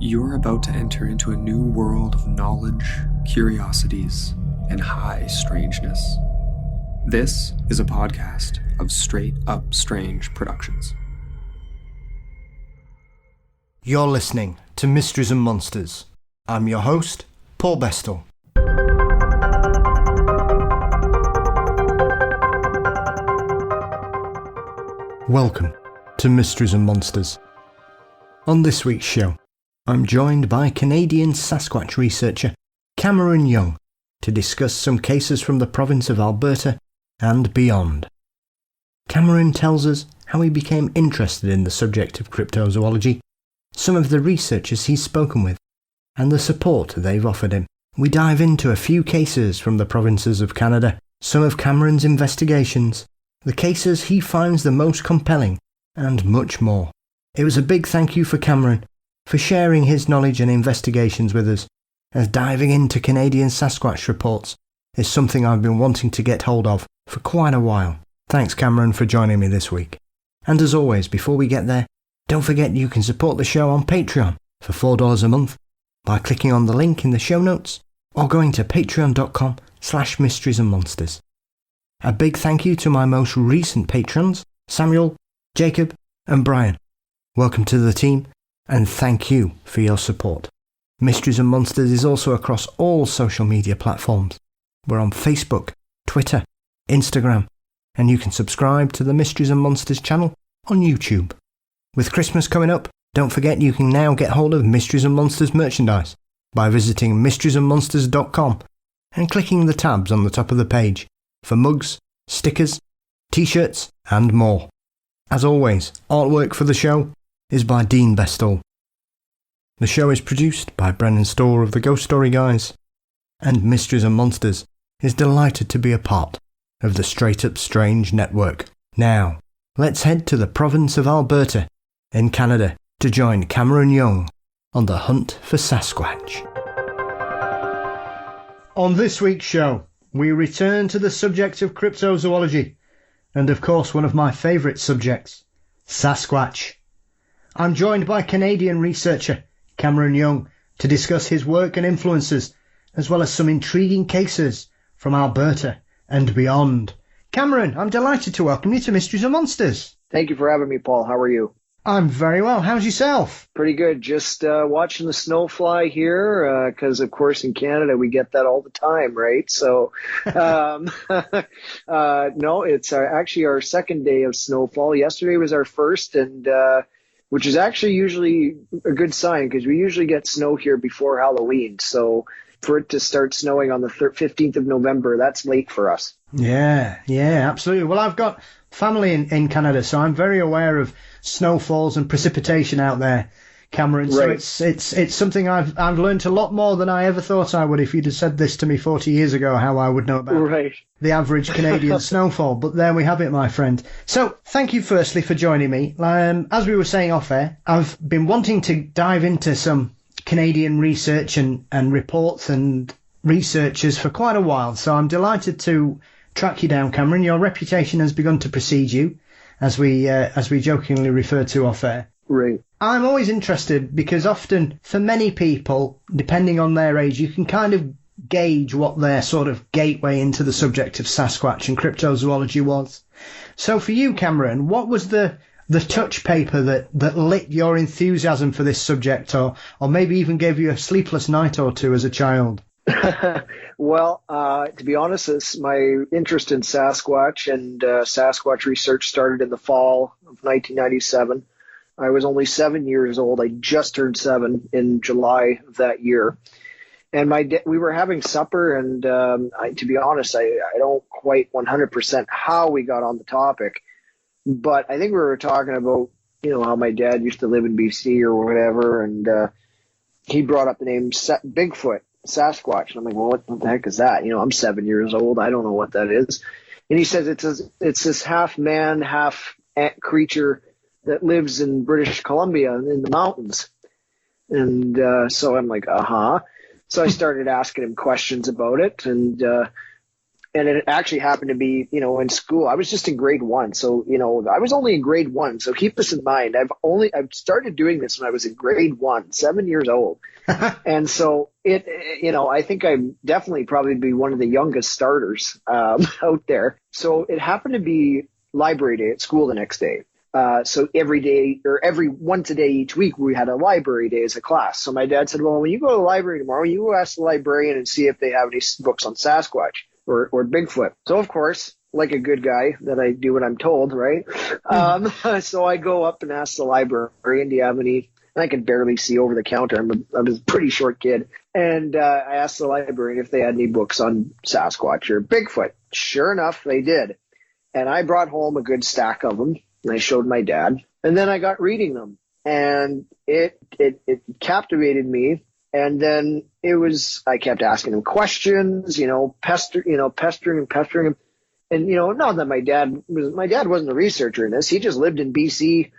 You're about to enter into a new world of knowledge, curiosities, and high strangeness. This is a podcast of Straight Up Strange Productions. You're listening to Mysteries and Monsters. I'm your host, Paul Bestall. Welcome to Mysteries and Monsters. On this week's show, I'm joined by Canadian Sasquatch researcher Cameron Young to discuss some cases from the province of Alberta and beyond. Cameron tells us how he became interested in the subject of cryptozoology, some of the researchers he's spoken with, and the support they've offered him. We dive into a few cases from the provinces of Canada, some of Cameron's investigations, the cases he finds the most compelling, and much more. It was a big thank you for Cameron for sharing his knowledge and investigations with us, as diving into Canadian Sasquatch reports is something I've been wanting to get hold of for quite a while. Thanks, Cameron, for joining me this week. And as always, before we get there, don't forget you can support the show on Patreon for $4 a month by clicking on the link in the show notes or going to patreon.com/mysteriesandmonsters. A big thank you to my most recent patrons, Samuel, Jacob, and Brian. Welcome to the team, and thank you for your support. Mysteries and Monsters is also across all social media platforms. We're on Facebook, Twitter, Instagram, and you can subscribe to the Mysteries and Monsters channel on YouTube. With Christmas coming up, don't forget you can now get hold of Mysteries and Monsters merchandise by visiting mysteriesandmonsters.com and clicking the tabs on the top of the page for mugs, stickers, t-shirts, and more. As always, artwork for the show is by Dean Bestall. The show is produced by Brennan Storr of the Ghost Story Guys, and Mysteries and Monsters is delighted to be a part of the Straight Up Strange network. Now, let's head to the province of Alberta in Canada to join Cameron Young on the hunt for Sasquatch. On this week's show, we return to the subject of cryptozoology, and of course one of my favourite subjects, Sasquatch. I'm joined by Canadian researcher Cameron Young to discuss his work and influences, as well as some intriguing cases from Alberta and beyond. Cameron, I'm delighted to welcome you to Mysteries and Monsters. Thank you for having me, Paul. How are you? I'm very well. How's yourself? Pretty good. Just watching the snow fly here, because, of course, in Canada we get that all the time, right? So, no, it's actually our second day of snowfall. Yesterday was our first, and which is actually usually a good sign because we usually get snow here before Halloween. So for it to start snowing on the 15th of November, that's late for us. Yeah, absolutely. Well, I've got family in Canada, so I'm very aware of snowfalls and precipitation out there, Cameron. Right. So it's something I've learned a lot more than I ever thought I would if you'd have said this to me 40 years ago, how I would know about the average Canadian snowfall. But there we have it, my friend. So thank you firstly for joining me. As we were saying off air, I've been wanting to dive into some Canadian research and reports and researchers for quite a while. So I'm delighted to track you down, Cameron. Your reputation has begun to precede you, as we jokingly refer to off air. Right. I'm always interested because often for many people, depending on their age, you can kind of gauge what their sort of gateway into the subject of Sasquatch and cryptozoology was. So for you, Cameron, what was the touch paper that lit your enthusiasm for this subject, or maybe even gave you a sleepless night or two as a child? Well, to be honest, my interest in Sasquatch and Sasquatch research started in the fall of 1997. I was only 7 years old. I just turned 7 in July of that year. And we were having supper, and to be honest, I don't quite 100% how we got on the topic. But I think we were talking about, how my dad used to live in BC or whatever, and he brought up the name Bigfoot, Sasquatch. And I'm like, well, what the heck is that? I'm 7 years old. I don't know what that is. And he says it's this half man, half ant creature that lives in British Columbia in the mountains. And so I'm like, So I started asking him questions about it, and And it actually happened to be, in school. I was just in grade 1. So, I was only in grade 1. So keep this in mind. I've started doing this when I was in grade 1, 7 years old. And so I think I'm definitely probably be one of the youngest starters out there. So it happened to be library day at school the next day. So every day or every once a day each week, we had a library day as a class. So my dad said, well, when you go to the library tomorrow, you go ask the librarian and see if they have any books on Sasquatch or Bigfoot. So of course, like a good guy that I do what I'm told, right? So I go up and ask the librarian, do you have any? And I could barely see over the counter. I was a pretty short kid. And I asked the librarian if they had any books on Sasquatch or Bigfoot. Sure enough, they did. And I brought home a good stack of them. And I showed my dad, and then I got reading them, and it captivated me. And then I kept asking him questions, pestering him. And, not that my dad wasn't a researcher in this. He just lived in BC,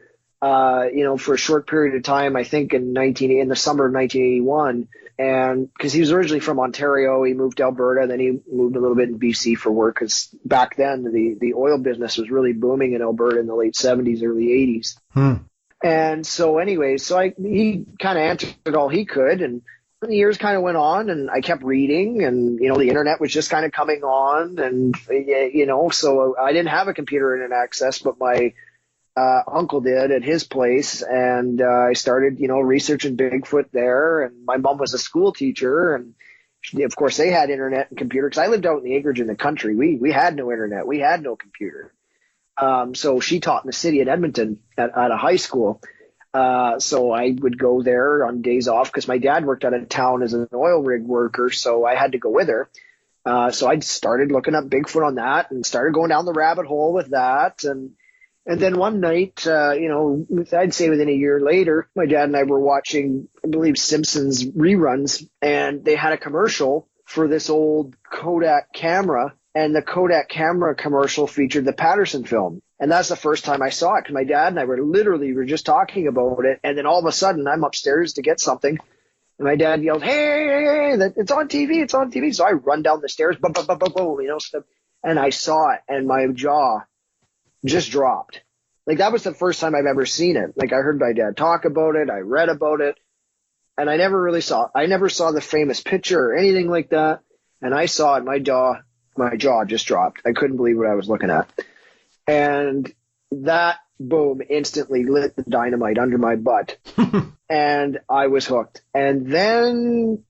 for a short period of time, I think in the summer of 1981. And because he was originally from Ontario, he moved to Alberta, then he moved a little bit in BC for work, because back then the oil business was really booming in Alberta in the late 70s, early 80s. And so anyway, he kind of answered all he could, and the years kind of went on, and I kept reading, and, the internet was just kind of coming on, and, so I didn't have a computer internet access, but my uncle did at his place, and I started, researching Bigfoot there. And my mom was a school teacher, and of course they had internet and computer, because I lived out in the acreage in the country. We had no internet, we had no computer. So she taught in the city at Edmonton at a high school. So I would go there on days off, because my dad worked out of town as an oil rig worker, so I had to go with her. So I started looking up Bigfoot on that, and started going down the rabbit hole with that. And then one night, I'd say within a year later, my dad and I were watching, I believe, Simpsons reruns, and they had a commercial for this old Kodak camera, and the Kodak camera commercial featured the Patterson film. And that's the first time I saw it, because my dad and I were just talking about it, and then all of a sudden I'm upstairs to get something, and my dad yelled, hey, it's on TV, it's on TV. So I run down the stairs, boom, boom, boom, boom, boom, and I saw it, and my jaw just dropped. Like, that was the first time I've ever seen it. Like, I heard my dad talk about it, I read about it, and I never saw the famous picture or anything like that. And I saw it, my jaw just dropped. I couldn't believe what I was looking at. And that, boom, instantly lit the dynamite under my butt. And I was hooked. And then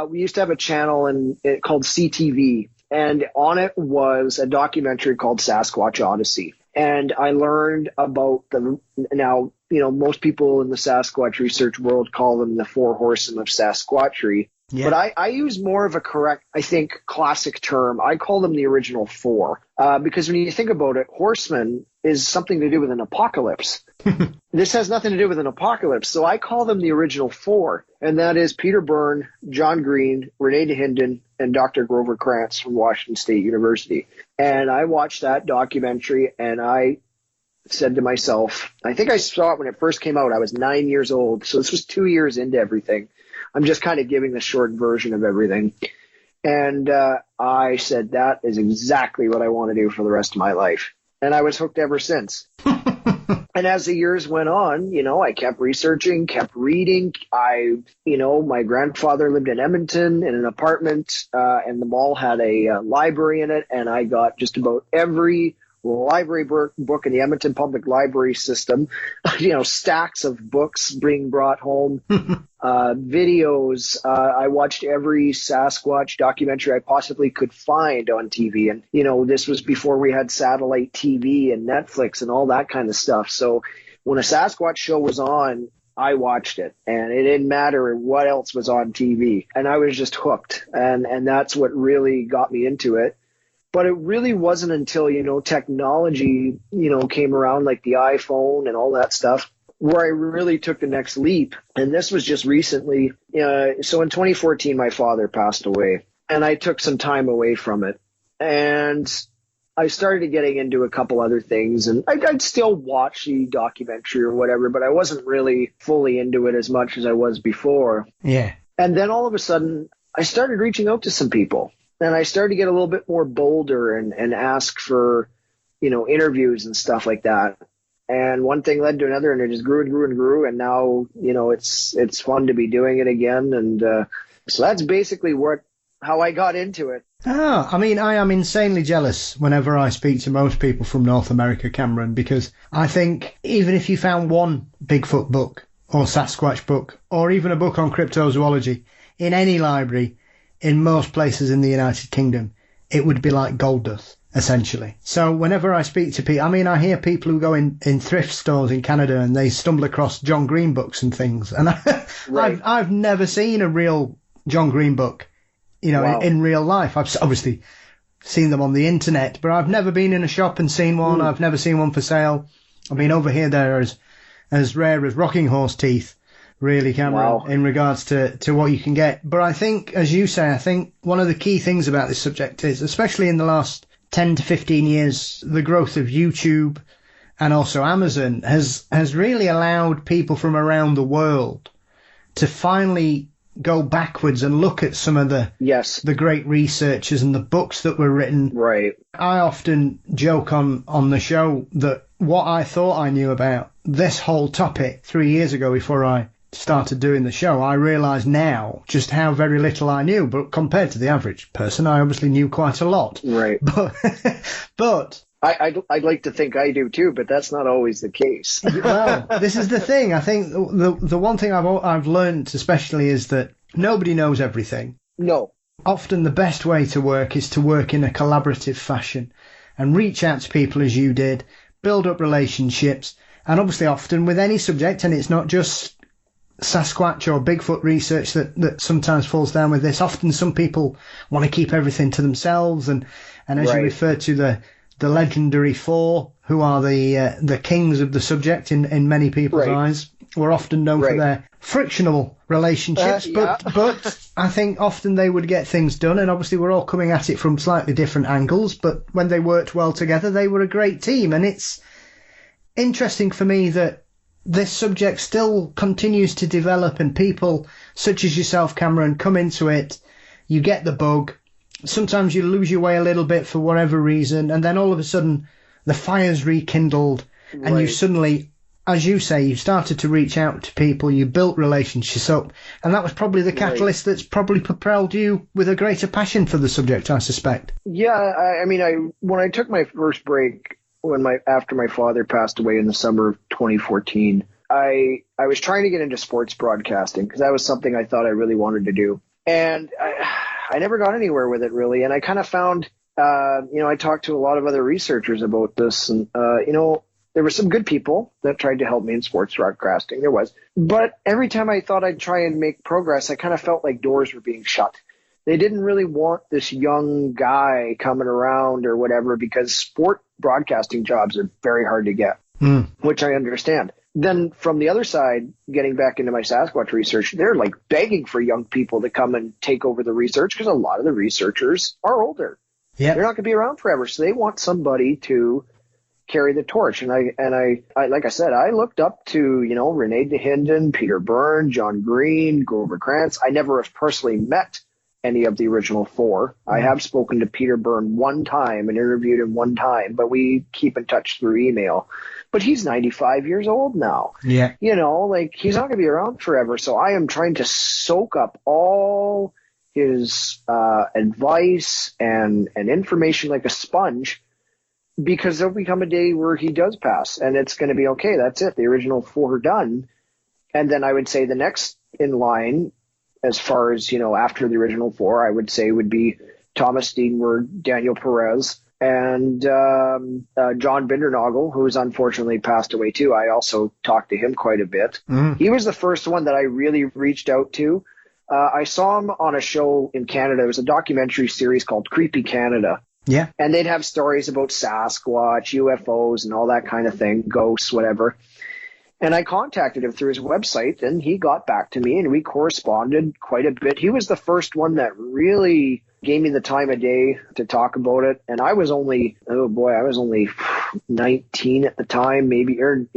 we used to have a channel called CTV, and on it was a documentary called Sasquatch Odyssey. And I learned about most people in the Sasquatch research world call them the 4 horsemen of Sasquatchery. Yeah. But I use more of a correct, I think, classic term. I call them the original 4, because when you think about it, horseman is something to do with an apocalypse. This has nothing to do with an apocalypse. So I call them the original 4, and that is Peter Byrne, John Green, Renee DeHinden, and Dr. Grover Krantz from Washington State University. And I watched that documentary, and I said to myself, I think I saw it when it first came out. I was 9 years old, so this was 2 years into everything. I'm just kind of giving the short version of everything. And I said, that is exactly what I want to do for the rest of my life. And I was hooked ever since. And as the years went on, I kept researching, kept reading. My grandfather lived in Edmonton in an apartment, and the mall had a library in it. And I got just about every library book in the Edmonton Public Library system, stacks of books being brought home, videos. I watched every Sasquatch documentary I possibly could find on TV. And, this was before we had satellite TV and Netflix and all that kind of stuff. So when a Sasquatch show was on, I watched it, and it didn't matter what else was on TV. And I was just hooked. And that's what really got me into it. But it really wasn't until, technology, came around, like the iPhone and all that stuff, where I really took the next leap. And this was just recently. So in 2014, my father passed away, and I took some time away from it. And I started getting into a couple other things, and I'd still watch the documentary or whatever, but I wasn't really fully into it as much as I was before. Yeah. And then all of a sudden, I started reaching out to some people. then I started to get a little bit more bolder and ask for, interviews and stuff like that. And one thing led to another, and it just grew and grew and grew. And now, it's fun to be doing it again. And so that's basically how I got into it. I mean, I am insanely jealous whenever I speak to most people from North America, Cameron, because I think even if you found one Bigfoot book or Sasquatch book or even a book on cryptozoology in any library in most places in the United Kingdom, it would be like gold dust, essentially. So whenever I speak to people, I mean, I hear people who go in thrift stores in Canada and they stumble across John Green books and things. And Right. I've never seen a real John Green book. Wow. In real life. I've obviously seen them on the internet, but I've never been in a shop and seen one. I've never seen one for sale. I mean, over here, they're as rare as rocking horse teeth, really, Cameron, Wow. in regards to what you can get. But I think, as you say, I think one of the key things about this subject is, especially in the last 10 to 15 years, the growth of YouTube and also Amazon has really allowed people from around the world to finally go backwards and look at some of the great researchers and the books that were written. Right. I often joke on the show that what I thought I knew about this whole topic 3 years ago before I started doing the show, I realise now just how very little I knew. But compared to the average person, I obviously knew quite a lot. Right. But I'd like to think I do too, but that's not always the case. well, this is the thing. I think the one thing I've learned especially is that nobody knows everything. No. Often the best way to work is to work in a collaborative fashion and reach out to people as you did, build up relationships, and obviously often with any subject, and it's not just Sasquatch or Bigfoot research that sometimes falls down with this. Often some people want to keep everything to themselves, and as you refer to the legendary four, who are the kings of the subject in many people's eyes, were often known for their frictional relationships, but I think often they would get things done, and obviously we're all coming at it from slightly different angles, but when they worked well together, they were a great team. And it's interesting for me that this subject still continues to develop, and people such as yourself, Cameron, come into it, you get the bug, sometimes you lose your way a little bit for whatever reason, and then all of a sudden the fire's rekindled, and you suddenly, as you say, you started to reach out to people, you built relationships up, and that was probably the catalyst that's probably propelled you with a greater passion for the subject, I suspect. Yeah, I mean, when I took my first break after my father passed away in the summer of 2014, I was trying to get into sports broadcasting because that was something I thought I really wanted to do, and I never got anywhere with it really. And I kind of found, I talked to a lot of other researchers about this, and there were some good people that tried to help me in sports broadcasting. There was. But every time I thought I'd try and make progress, I kind of felt like doors were being shut. They didn't really want this young guy coming around or whatever, because sport broadcasting jobs are very hard to get, which I understand. Then from the other side, getting back into my Sasquatch research, they're like begging for young people to come and take over the research, because a lot of the researchers are older. Yeah. They're not going to be around forever. So they want somebody to carry the torch. And I like I said, I looked up to, Renee DeHinden, Peter Byrne, John Green, Grover Krantz. I never have personally met any of the original four. I have spoken to Peter Byrne one time and interviewed him one time, but we keep in touch through email. But he's 95 years old now. Yeah. He's not going to be around forever. So I am trying to soak up all his advice and information like a sponge, because there'll become a day where he does pass, and it's going to be okay. That's it. The original four are done. And then I would say the next in line, as far as, after the original four, I would say would be Thomas Steenward, Daniel Perez, and John Bindernagel, who's unfortunately passed away too. I also talked to him quite a bit. He was the first one that I really reached out to. I saw him on a show in Canada. It was a documentary series called Creepy Canada. Yeah. And they'd have stories about Sasquatch, UFOs, and all that kind of thing, ghosts, whatever. And I contacted him through his website, and he got back to me, and we corresponded quite a bit. He was the first one that really gave me the time of day to talk about it. And I was only 19 at the time, maybe, or,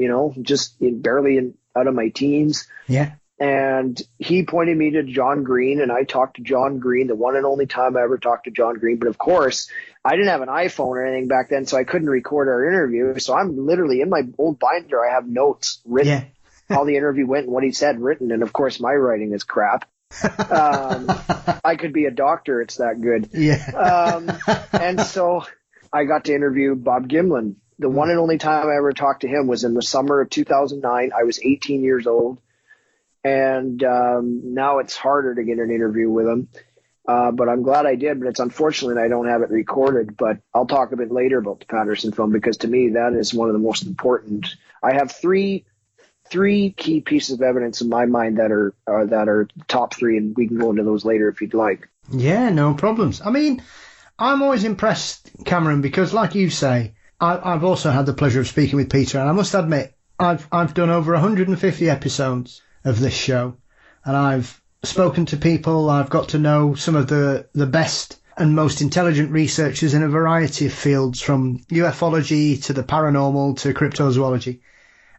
just barely out of my teens. Yeah. And he pointed me to John Green, and I talked to John Green, the one and only time I ever talked to John Green. But of course, I didn't have an iPhone or anything back then, so I couldn't record our interview. So I'm literally in my old binder. I have notes written, how the interview went and what he said written. And of course, my writing is crap. I could be a doctor. It's that good. And so I got to interview Bob Gimlin. The one and only time I ever talked to him was in the summer of 2009. I was 18 years old. And now it's harder to get an interview with him. But I'm glad I did, but it's unfortunate I don't have it recorded. But I'll talk a bit later about the Patterson film, because to me, that is one of the most important. I have three key pieces of evidence in my mind that are top three, and we can go into those later if you'd like. Yeah, no problems. I mean, I'm always impressed, Cameron, because like you say, I've also had the pleasure of speaking with Peter, and I must admit, I've done over 150 episodes of this show, and I've spoken to people. I've got to know some of the best and most intelligent researchers in a variety of fields, from ufology to the paranormal to cryptozoology.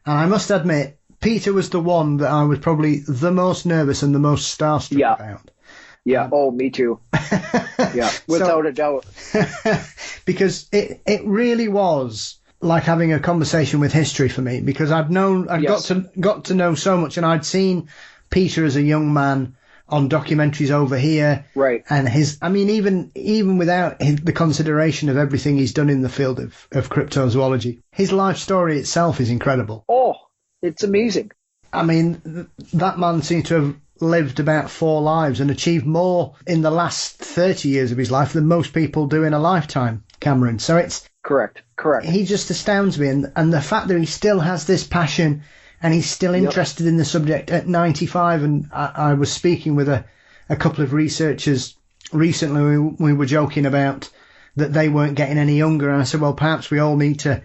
And I must admit, Peter was the one that I was probably the most nervous and the most starstruck about. Yeah. Oh, me too. Yeah, without a doubt. Because it really was like having a conversation with history for me, because I'd got to know so much, and I'd seen Peter as a young man on documentaries over here, right? And even without the consideration of everything he's done in the field of cryptozoology, his life story itself is incredible. Oh, it's amazing. I mean, that man seems to have lived about 4 lives and achieved more in the last 30 years of his life than most people do in a lifetime, Cameron. So it's correct. He just astounds me, and the fact that he still has this passion and he's still interested in the subject at 95. And I was speaking with a couple of researchers recently. We were joking about that they weren't getting any younger, and I said, well, perhaps we all need to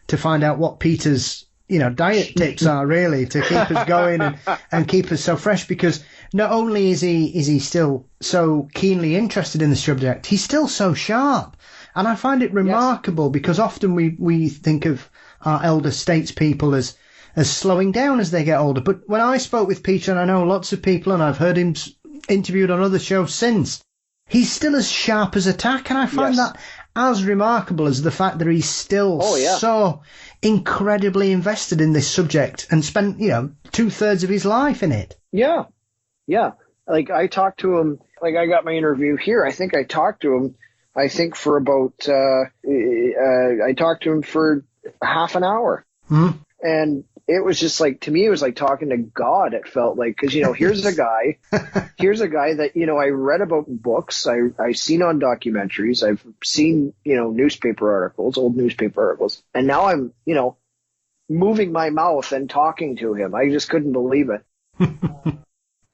find out what Peter's diet tips are, really, to keep us going and keep us so fresh, because not only is he still so keenly interested in the subject, he's still so sharp. And I find it remarkable, because often we think of our elder statespeople as slowing down as they get older. But when I spoke with Peter, and I know lots of people, and I've heard him interviewed on other shows since, he's still as sharp as a tack. And I find that as remarkable as the fact that he's still so incredibly invested in this subject and spent, 2/3 of his life in it. Yeah. Yeah. Like, I talked to him, like, I got my interview here. I think I talked to him, for about, I talked to him for half an hour. Mm-hmm. And it was just like, to me, it was like talking to God, it felt like, because, here's a guy that, I read about books, I've seen on documentaries, I've seen, old newspaper articles, and now I'm, moving my mouth and talking to him. I just couldn't believe it.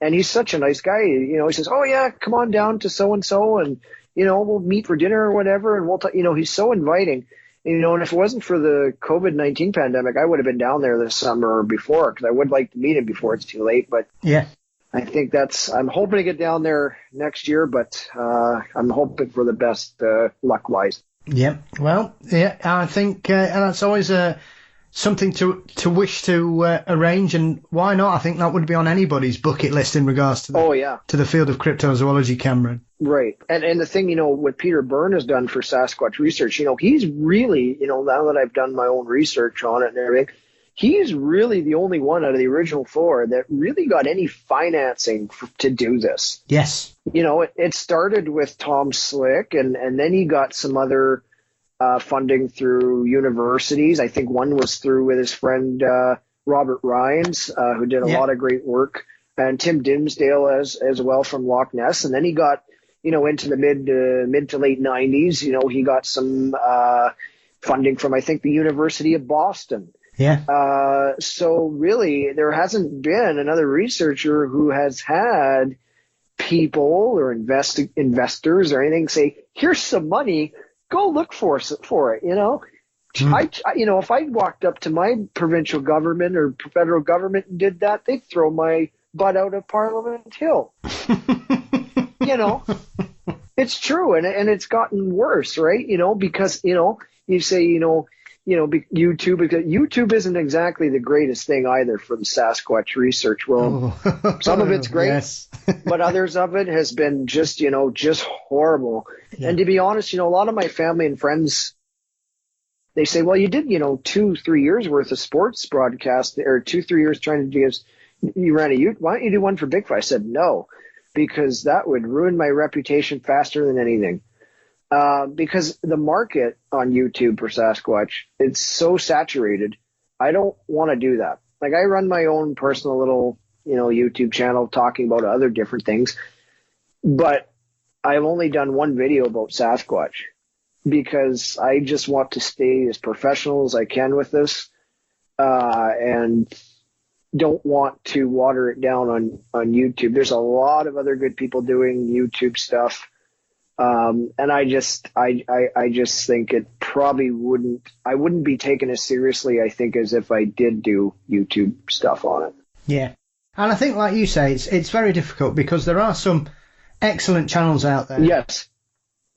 And he's such a nice guy. He says, oh yeah, come on down to so-and-so, and, we'll meet for dinner or whatever, and we'll he's so inviting. And if it wasn't for the COVID-19 pandemic, I would have been down there this summer or before, because I would like to meet him before it's too late. But yeah, I think I'm hoping to get down there next year, but I'm hoping for the best luck-wise. Yeah, well, yeah, I think and that's always something to wish to arrange, and why not? I think that would be on anybody's bucket list in regards to to the field of cryptozoology, Cameron. Right. And the thing, what Peter Byrne has done for Sasquatch research, he's really, now that I've done my own research on it and everything, he's really the only one out of the original 4 that really got any financing to do this. Yes. It started with Tom Slick, and then he got some other funding through universities. I think one was through with his friend Robert Rhines, who did a lot of great work, and Tim Dimsdale as well from Loch Ness. And then he got, into the mid to late 90s, he got some funding from, I think, the University of Boston. Yeah. So really, there hasn't been another researcher who has had people or investors or anything say, here's some money, go look for it. If I walked up to my provincial government or federal government and did that, they'd throw my butt out of Parliament Hill. It's true, and it's gotten worse, right? Because you say, YouTube, because YouTube isn't exactly the greatest thing either for the Sasquatch research world. Oh. Some of it's great, Yes. but others of it has been just horrible. Yeah. And to be honest, a lot of my family and friends, they say, well, you did, 2-3 years worth of sports broadcast, or 2-3 years trying to do, you ran why don't you do one for Bigfoot? I said, no, because that would ruin my reputation faster than anything. Because the market on YouTube for Sasquatch, it's so saturated. I don't want to do that. Like, I run my own personal little, YouTube channel talking about other different things, but I've only done one video about Sasquatch because I just want to stay as professional as I can with this, and don't want to water it down on YouTube. There's a lot of other good people doing YouTube stuff. And I just think it probably I wouldn't be taken as seriously, I think, as if I did do YouTube stuff on it. Yeah. And I think, like you say, it's very difficult because there are some excellent channels out there. Yes.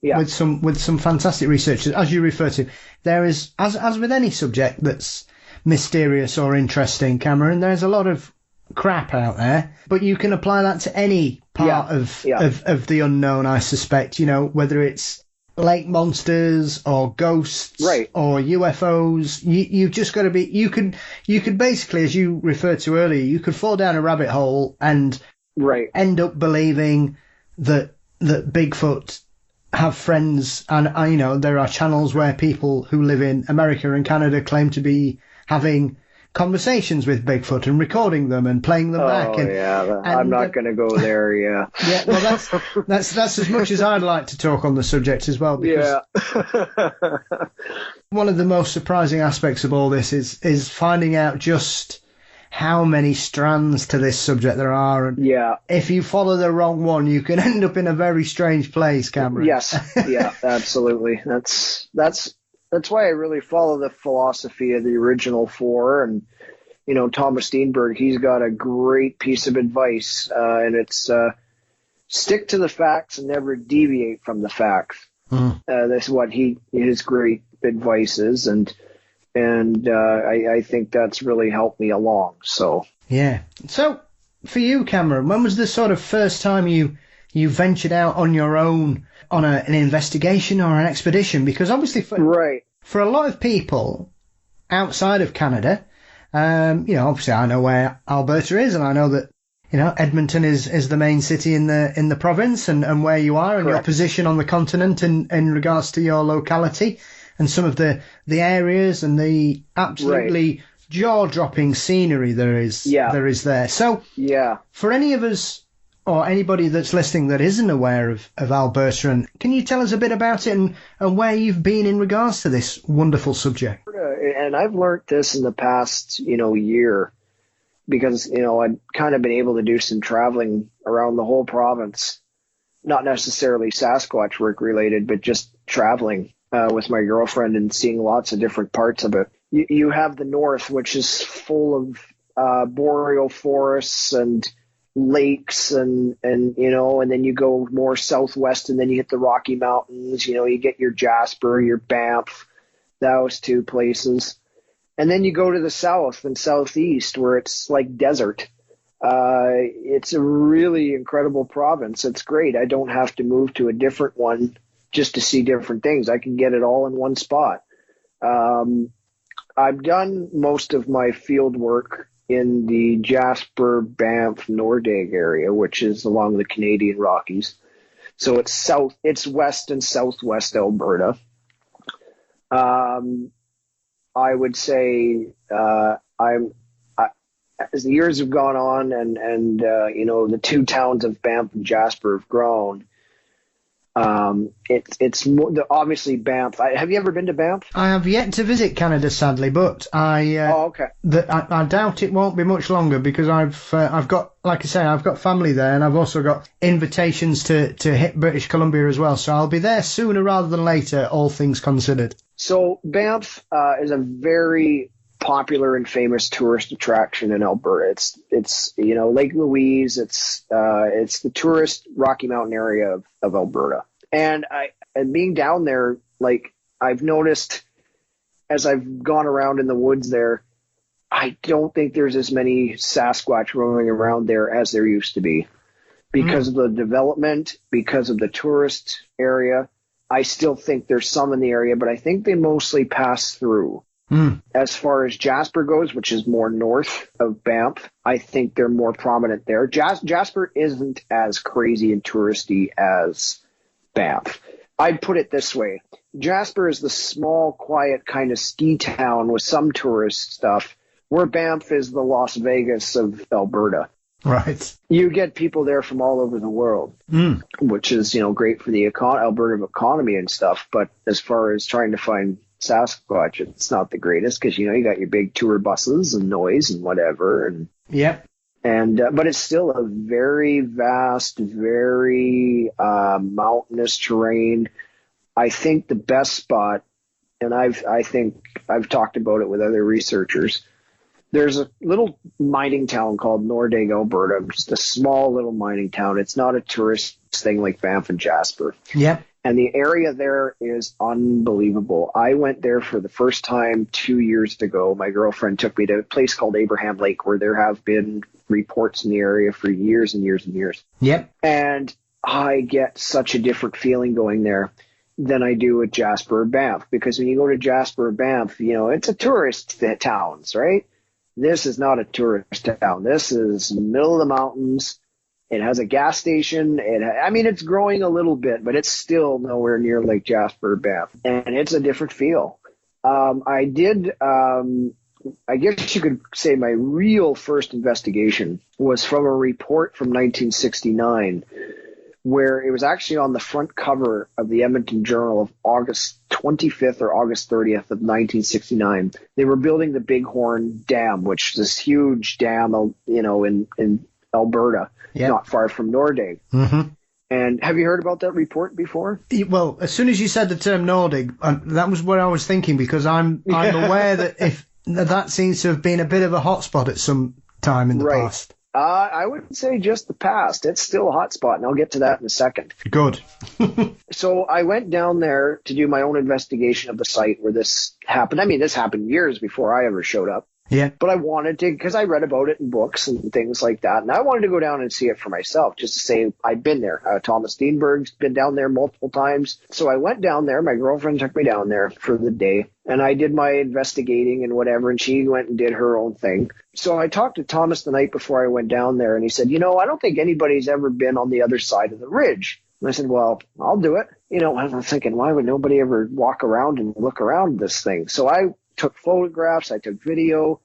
Yeah. With some fantastic researchers, as you refer to. There is, as with any subject that's mysterious or interesting, Cameron, there's a lot of crap out there, but you can apply that to any part of the unknown, I suspect, whether it's lake monsters or ghosts, right, or UFOs. You've just got to be, you could basically, as you referred to earlier, you could fall down a rabbit hole and end up believing that Bigfoot have friends, and there are channels where people who live in America and Canada claim to be having conversations with Bigfoot and recording them and playing them back. I'm not going to go there. Yeah. Yeah. Well, that's as much as I'd like to talk on the subject as well. Because one of the most surprising aspects of all this is finding out just how many strands to this subject there are. And if you follow the wrong one, you can end up in a very strange place, Cameron. Yes. Yeah. Absolutely. That's why I really follow the philosophy of the original four. And, Thomas Steenberg, he's got a great piece of advice, and it's stick to the facts and never deviate from the facts. That's what his great advice is. And I think that's really helped me along. So, yeah. So for you, Cameron, when was the sort of first time you ventured out on your own on an investigation or an expedition? Because obviously for a lot of people outside of Canada, obviously I know where Alberta is, and I know that, Edmonton is the main city in the province, and where you are and your position on the continent in regards to your locality and some of the areas and the absolutely jaw-dropping scenery there is there. So for any of us, or anybody that's listening that isn't aware of Alberta, and can you tell us a bit about it and where you've been in regards to this wonderful subject? And I've learned this in the past, year, because, I've kind of been able to do some traveling around the whole province, not necessarily Sasquatch work related, but just traveling with my girlfriend and seeing lots of different parts of it. You have the north, which is full of boreal forests and lakes and then you go more southwest and then you hit the Rocky Mountains, you get your Jasper, your Banff, those two places. And then you go to the south and southeast where it's like desert. It's a really incredible province. It's great. I don't have to move to a different one just to see different things. I can get it all in one spot. I've done most of my field work in the Jasper, Banff, Nordegg area, which is along the Canadian Rockies. So it's west and southwest Alberta. I would say as the years have gone on and the two towns of Banff and Jasper have grown, it's more, obviously Banff. Have you ever been to Banff? I have yet to visit Canada, sadly, but I doubt it won't be much longer because I've got, like I say, I've got family there, and I've also got invitations to hit British Columbia as well. So I'll be there sooner rather than later, all things considered. So Banff is a very popular and famous tourist attraction in Alberta. It's Lake Louise. It's the tourist Rocky Mountain area of Alberta. And being down there, like, I've noticed as I've gone around in the woods there, I don't think there's as many Sasquatch roaming around there as there used to be. Because of the development, because of the tourist area, I still think there's some in the area, but I think they mostly pass through. As far as Jasper goes, which is more north of Banff, I think they're more prominent there. Jasper isn't as crazy and touristy as Banff. I'd put it this way. Jasper is the small, quiet kind of ski town with some tourist stuff, where Banff is the Las Vegas of Alberta. Right. You get people there from all over the world, which is, great for the Alberta economy and stuff. But as far as trying to find Sasquatch, it's not the greatest because, you got your big tour buses and noise and whatever. And yep. But it's still a very vast, very mountainous terrain. I think the best spot, and I think I've talked about it with other researchers, there's a little mining town called Nordegg, Alberta, just a small little mining town. It's not a tourist thing like Banff and Jasper. Yep. And the area there is unbelievable. I went there for the first time 2 years ago. My girlfriend took me to a place called Abraham Lake, where there have been reports in the area for years and years and years. Yep. And I get such a different feeling going there than I do at Jasper or Banff. Because when you go to Jasper or Banff, it's a tourist towns, right? This is not a tourist town. This is middle of the mountains. It has a gas station. It's growing a little bit, but it's still nowhere near like Jasper or Banff. And it's a different feel. I guess you could say my real first investigation was from a report from 1969, where it was actually on the front cover of the Edmonton Journal of August 25th or August 30th of 1969. They were building the Bighorn Dam, which is this huge dam, in Alberta, not far from Nordegg. Mm-hmm. And have you heard about that report before? Well, as soon as you said the term Nordegg, that was what I was thinking, because I'm aware that that seems to have been a bit of a hotspot at some time in the past. I wouldn't say just the past. It's still a hotspot, and I'll get to that in a second. Good. So I went down there to do my own investigation of the site where this happened. This happened years before I ever showed up. Yeah. But I wanted to, because I read about it in books and things like that, and I wanted to go down and see it for myself, just to say I'd been there. Thomas Steenberg's been down there multiple times. So I went down there. My girlfriend took me down there for the day, and I did my investigating and whatever, and she went and did her own thing. So I talked to Thomas the night before I went down there, and he said, I don't think anybody's ever been on the other side of the ridge. And I said, well, I'll do it. I'm thinking, why would nobody ever walk around and look around this thing? So I took photographs, I took video,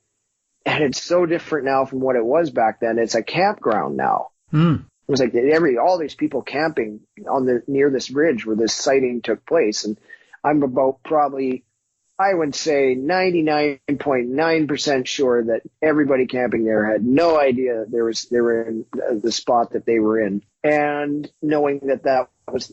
and it's so different now from what it was back then. It's a campground now. It was like all these people camping near this ridge where this sighting took place. And I'm about probably, I would say 99.9% sure that everybody camping there had no idea they were in the spot that they were in. And knowing that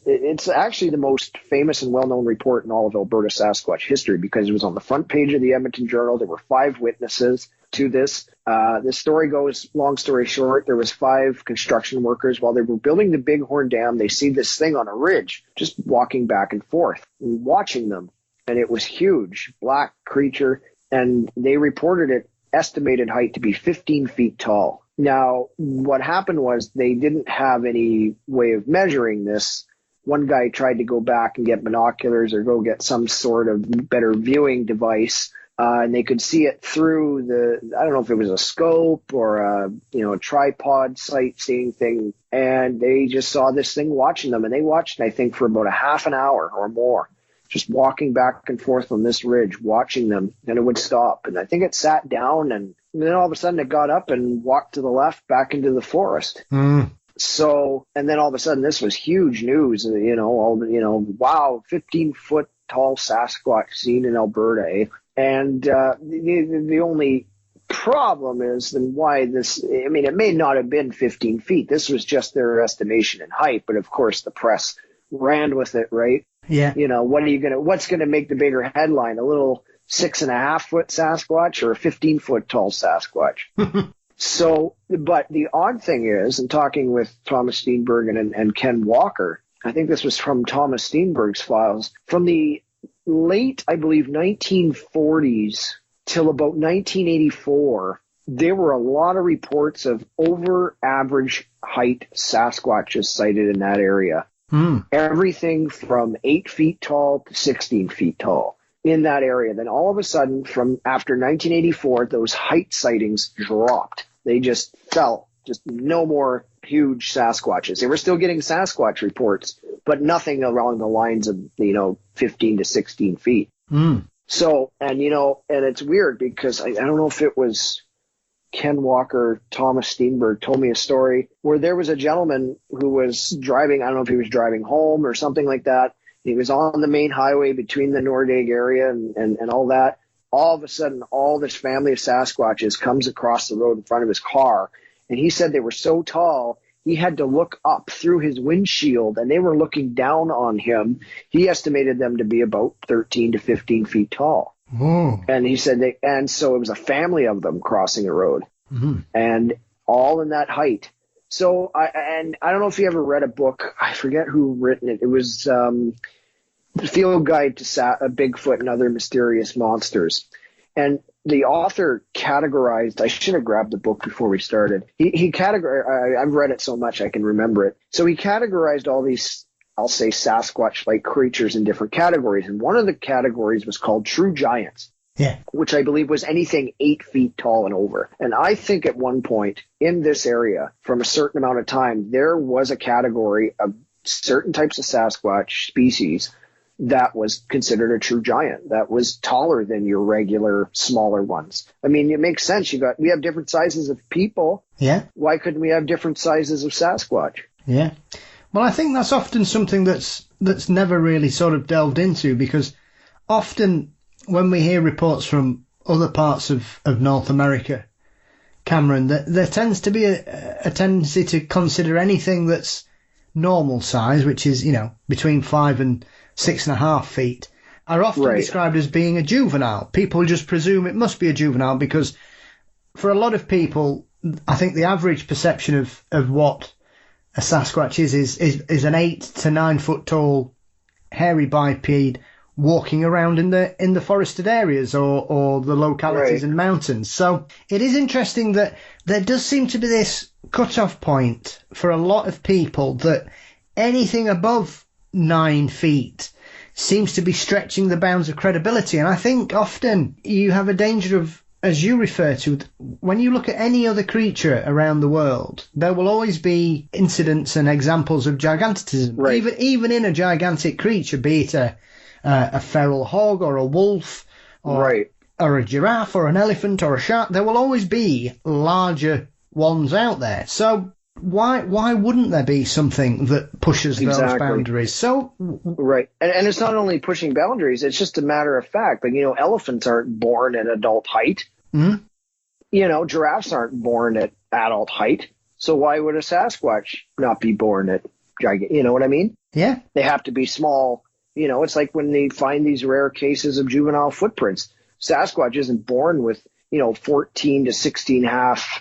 it's actually the most famous and well-known report in all of Alberta Sasquatch history, because it was on the front page of the Edmonton Journal. There were 5 witnesses to this. The story goes, long story short, there was 5 construction workers. While they were building the Bighorn Dam, they see this thing on a ridge, just walking back and forth and watching them. And it was huge, black creature. And they reported it estimated height to be 15 feet tall. Now, what happened was they didn't have any way of measuring this. One guy tried to go back and get binoculars or go get some sort of better viewing device, and they could see it through I don't know if it was a scope or a tripod sightseeing thing, and they just saw this thing watching them, and they watched, I think, for about a half an hour or more, just walking back and forth on this ridge, watching them, and it would stop. And I think it sat down, and then all of a sudden it got up and walked to the left back into the forest. So, and then all of a sudden this was huge news, wow, 15-foot tall Sasquatch seen in Alberta, eh? And the only problem is then why this, it may not have been 15 feet. This was just their estimation in height, but of course the press ran with it, right? Yeah. What's going to make the bigger headline? A little 6.5-foot Sasquatch or a 15-foot tall Sasquatch? So, but the odd thing is, in talking with Thomas Steenberg and Ken Walker, I think this was from Thomas Steenberg's files, from the late, I believe, 1940s till about 1984, there were a lot of reports of over average height Sasquatches sighted in that area. Everything from 8 feet tall to 16 feet tall in that area. Then all of a sudden, from after 1984, those height sightings dropped. They just fell. Just no more huge Sasquatches. They were still getting Sasquatch reports, but nothing along the lines of, 15 to 16 feet. So, and it's weird because I don't know if it was Ken Walker, Thomas Steenberg told me a story where there was a gentleman who was driving, I don't know if he was driving home or something like that. He was on the main highway between the Nordegg area and all that. All of a sudden, all this family of Sasquatches comes across the road in front of his car. And he said they were so tall, he had to look up through his windshield, and they were looking down on him. He estimated them to be about 13 to 15 feet tall. Whoa. And he said and so it was a family of them crossing the road, and all in that height. So I don't know if you ever read a book. I forget who written it. It was The Field Guide to Bigfoot and Other Mysterious Monsters. And the author categorized, I should have grabbed the book before we started. He categorized, I've read it so much I can remember it. So he categorized all these, I'll say Sasquatch-like creatures in different categories. And one of the categories was called true giants. Yeah. Which I believe was anything 8 feet tall and over. And I think at one point in this area, from a certain amount of time, there was a category of certain types of Sasquatch species that was considered a true giant, that was taller than your regular smaller ones. I mean, it makes sense. We have different sizes of people. Yeah. Why couldn't we have different sizes of Sasquatch? Yeah. Well, I think that's often something that's never really sort of delved into, because often when we hear reports from other parts of North America, Cameron, there tends to be a tendency to consider anything that's normal size, which is, between 5 and 6.5 feet, are often described as being a juvenile. People just presume it must be a juvenile because for a lot of people, I think the average perception of what a Sasquatch is an 8 to 9 foot tall hairy biped walking around in the forested areas or the localities and mountains. So it is interesting that there does seem to be this cut-off point for a lot of people that anything above 9 feet seems to be stretching the bounds of credibility. And I think often you have a danger of, as you refer to, when you look at any other creature around the world, there will always be incidents and examples of gigantism. Right. Even in a gigantic creature, be it a feral hog or a wolf or a giraffe or an elephant or a shark, there will always be larger ones out there. So why wouldn't there be something that pushes those boundaries? So right, and it's not only pushing boundaries; it's just a matter of fact. Like elephants aren't born at adult height. Giraffes aren't born at adult height. So why would a Sasquatch not be born at giant? You know what I mean? Yeah, they have to be small. It's like when they find these rare cases of juvenile footprints. Sasquatch isn't born with 14 to 16.5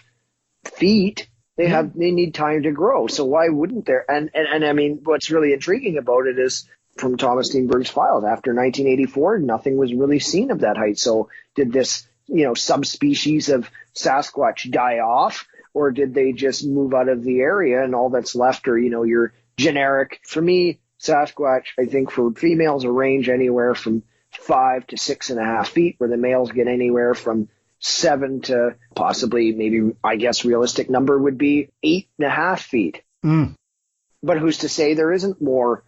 feet. They need time to grow. So why wouldn't there? And I mean, what's really intriguing about it is from Thomas Steenberg's files, after 1984, nothing was really seen of that height. So did this, subspecies of Sasquatch die off, or did they just move out of the area and all that's left are, your generic? For me, Sasquatch, I think for females, range anywhere from 5 to 6.5 feet, where the males get anywhere from 7 to possibly, maybe, I guess realistic number would be 8.5 feet. But who's to say there isn't more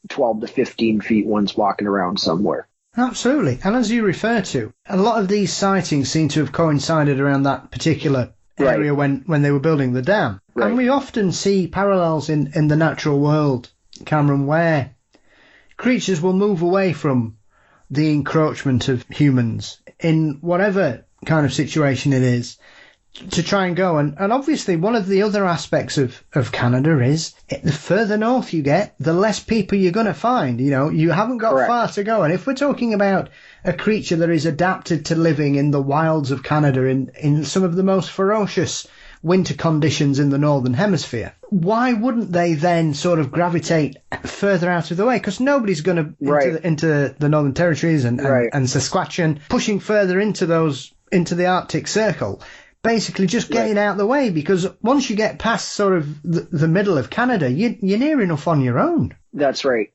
12 to 15 feet ones walking around somewhere? Absolutely. And as you refer to, a lot of these sightings seem to have coincided around that particular area when they were building the dam. And we often see parallels in the natural world, Cameron, where creatures will move away from the encroachment of humans in whatever kind of situation it is to try and go. And obviously one of the other aspects of Canada is the further north you get, the less people you're going to find. You haven't got far to go. And if we're talking about a creature that is adapted to living in the wilds of Canada in some of the most ferocious winter conditions in the Northern Hemisphere. Why wouldn't they then sort of gravitate further out of the way? Because nobody's going to into the Northern Territories and Saskatchewan, pushing further into the Arctic Circle, basically just getting out of the way, because once you get past sort of the middle of Canada, you're near enough on your own. That's right.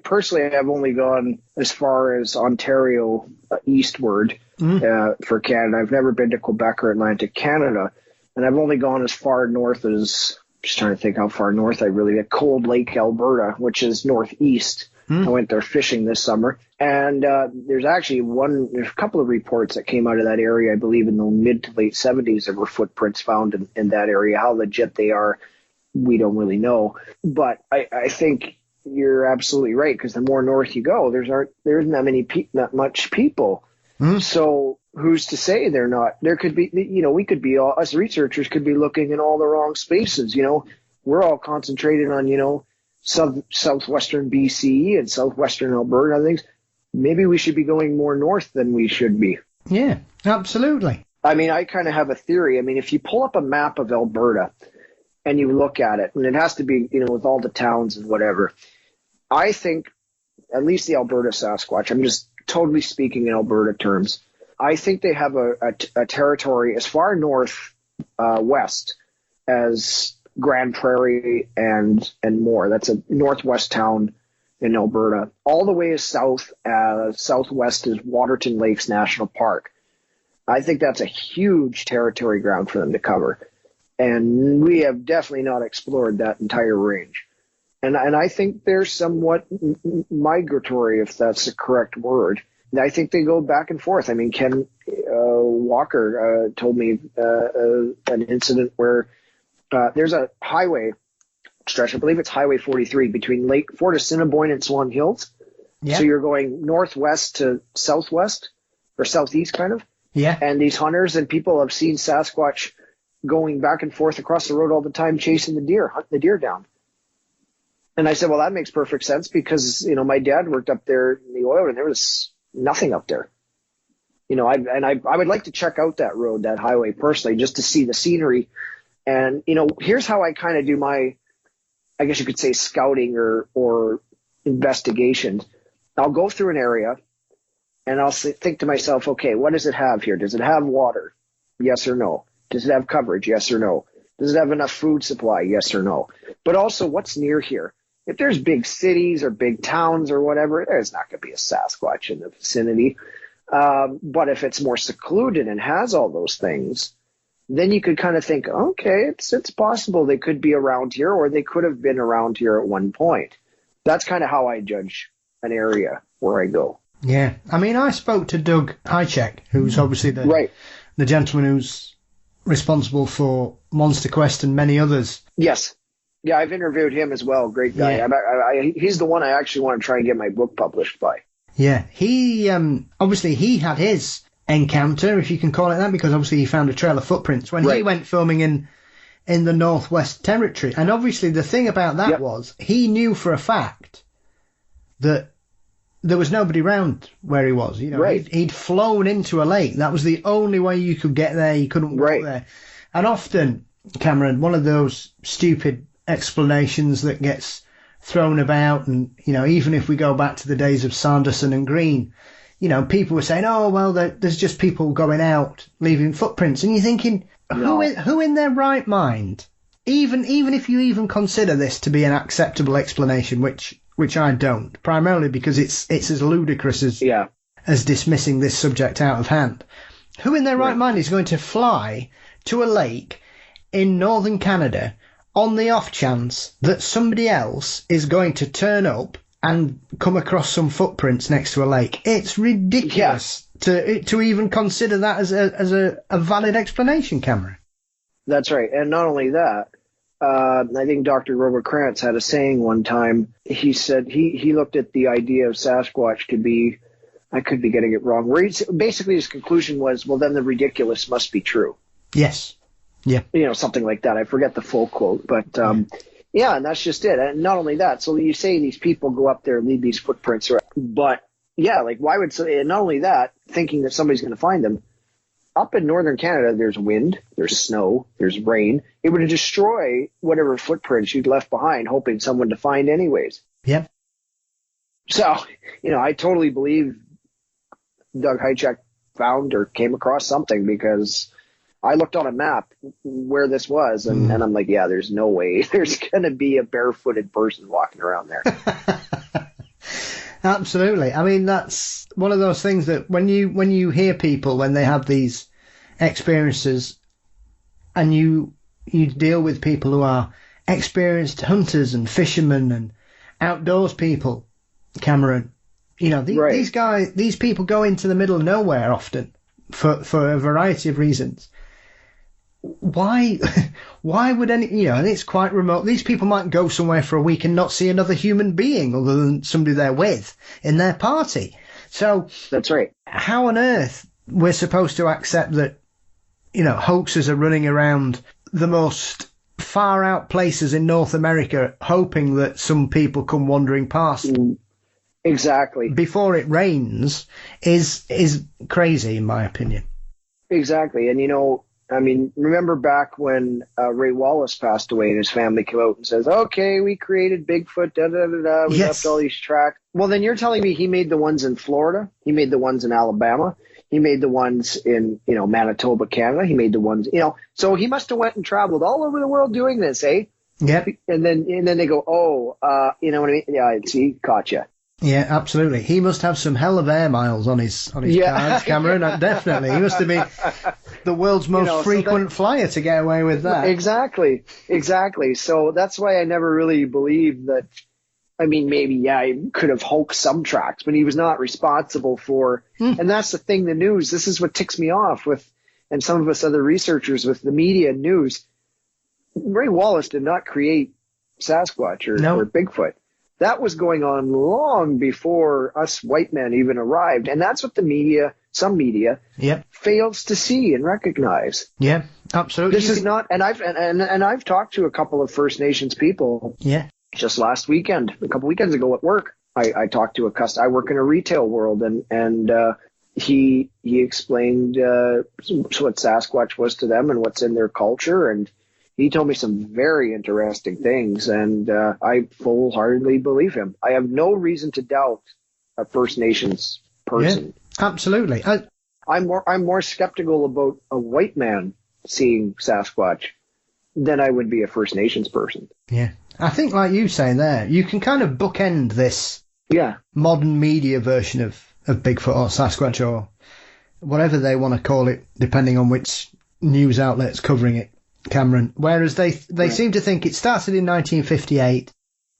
Personally, I've only gone as far as Ontario eastward for Canada. I've never been to Quebec or Atlantic Canada, and I've only gone as far north as, just trying to think how far north I really get, Cold Lake, Alberta, which is northeast. I went there fishing this summer, and there's a couple of reports that came out of that area, I believe in the mid to late 70s, there were footprints found in that area. How legit they are, we don't really know. But I think you're absolutely right, because the more north you go, there isn't that much people. So who's to say they're not? There could be, we could be, us researchers could be looking in all the wrong spaces. We're all concentrated on, southwestern BC and southwestern Alberta and things. Maybe we should be going more north than we should be. Yeah, absolutely. I mean, I kind of have a theory. I mean, if you pull up a map of Alberta and you look at it, and it has to be, with all the towns and whatever, I think at least the Alberta Sasquatch, I'm just totally speaking in Alberta terms, I think they have a territory as far north west as Grand Prairie and more. That's a northwest town in Alberta. All the way is southwest is Waterton Lakes National Park. I think that's a huge territory ground for them to cover. And we have definitely not explored that entire range. And I think they're somewhat migratory, if that's the correct word. And I think they go back and forth. I mean, Ken Walker told me an incident where there's a highway stretch, I believe it's Highway 43, between Fort Assiniboine and Swan Hills. Yeah. So you're going northwest to southwest, or southeast kind of. Yeah. And these hunters and people have seen Sasquatch going back and forth across the road all the time, chasing the deer, hunting the deer down. And I said, well, that makes perfect sense, because, my dad worked up there in the oil, and there was nothing up there. I would like to check out that road, that highway personally, just to see the scenery. And, here's how I kind of do my, I guess you could say, scouting or investigation. I'll go through an area and I'll think to myself, okay, what does it have here? Does it have water? Yes or no? Does it have coverage? Yes or no? Does it have enough food supply? Yes or no? But also, what's near here? If there's big cities or big towns or whatever, there's not going to be a Sasquatch in the vicinity. But if it's more secluded and has all those things, then you could kind of think, okay, it's possible they could be around here, or they could have been around here at one point. That's kind of how I judge an area where I go. Yeah. I mean, I spoke to Doug Hychek, who's obviously the gentleman who's responsible for Monster Quest and many others. Yes. Yeah, I've interviewed him as well. Great guy. Yeah. He's the one I actually want to try and get my book published by. Yeah. He, obviously he had his encounter, if you can call it that, because obviously he found a trail of footprints when he went filming in the Northwest Territory. And obviously the thing about that was he knew for a fact that there was nobody around where he was. He'd flown into a lake. That was the only way you could get there. You couldn't walk there. And often, Cameron, one of those stupid explanations that gets thrown about, and even if we go back to the days of Sanderson and Green, people were saying, oh, well, there's just people going out, leaving footprints. And you're thinking, who in their right mind, even if you even consider this to be an acceptable explanation, which I don't, primarily because it's as ludicrous as dismissing this subject out of hand. Who in their right mind is going to fly to a lake in northern Canada on the off chance that somebody else is going to turn up and come across some footprints next to a lake? It's ridiculous to even consider that as a valid explanation, Cameron. That's right. And not only that, I think Dr. Robert Krantz had a saying one time. He said he looked at the idea of Sasquatch could be, I could be getting it wrong, where basically his conclusion was, well, then the ridiculous must be true. Yes. Yeah. Something like that. I forget the full quote, but yeah, and that's just it. And not only that, so you say these people go up there and leave these footprints, but yeah, like why would, not only that, thinking that somebody's going to find them, up in northern Canada, there's wind, there's snow, there's rain. It would destroy whatever footprints you'd left behind, hoping someone to find anyways. Yep. So, I totally believe Doug Hychak found or came across something, because I looked on a map where this was, and I'm like, yeah, there's no way there's going to be a barefooted person walking around there. Absolutely. I mean, that's one of those things that when you hear people, when they have these experiences, and you deal with people who are experienced hunters and fishermen and outdoors people, Cameron, these people go into the middle of nowhere often for a variety of reasons. Why would any, and it's quite remote. These people might go somewhere for a week and not see another human being other than somebody they're with in their party. So that's right. How on earth we're supposed to accept that, hoaxers are running around the most far out places in North America, hoping that some people come wandering past. Exactly. Before it rains is crazy, in my opinion. Exactly. And, remember back when Ray Wallace passed away and his family came out and says, okay, we created Bigfoot, da-da-da-da, we left all these tracks. Well, then you're telling me he made the ones in Florida, he made the ones in Alabama, he made the ones in, Manitoba, Canada, he made the ones, so he must have went and traveled all over the world doing this, eh? Yep. And then they go, you know what I mean? Yeah, see, caught you. Yeah, absolutely. He must have some hell of air miles on his cards, Cameron. Definitely. He must have been the world's most frequent flyer to get away with that. Exactly. So that's why I never really believed that. Maybe, he could have hoaxed some tracks, but he was not responsible for. And that's the thing, the news. This is what ticks me off with, and some of us other researchers with the media and news. Ray Wallace did not create Sasquatch or Bigfoot. That was going on long before us white men even arrived. And that's what the media, some media, fails to see and recognize. Yeah, absolutely. This is not, and I've talked to a couple of First Nations people. Yeah. Just last weekend, a couple weekends ago at work, I talked to a customer. I work in a retail world, and he explained what Sasquatch was to them and what's in their culture, and he told me some very interesting things, and I full-heartedly believe him. I have no reason to doubt a First Nations person. Yeah, absolutely. I'm more skeptical about a white man seeing Sasquatch than I would be a First Nations person. Yeah. I think, like you say there, you can kind of bookend this modern media version of Bigfoot or Sasquatch or whatever they want to call it, depending on which news outlet's covering it, Cameron. Whereas they seem to think it started in 1958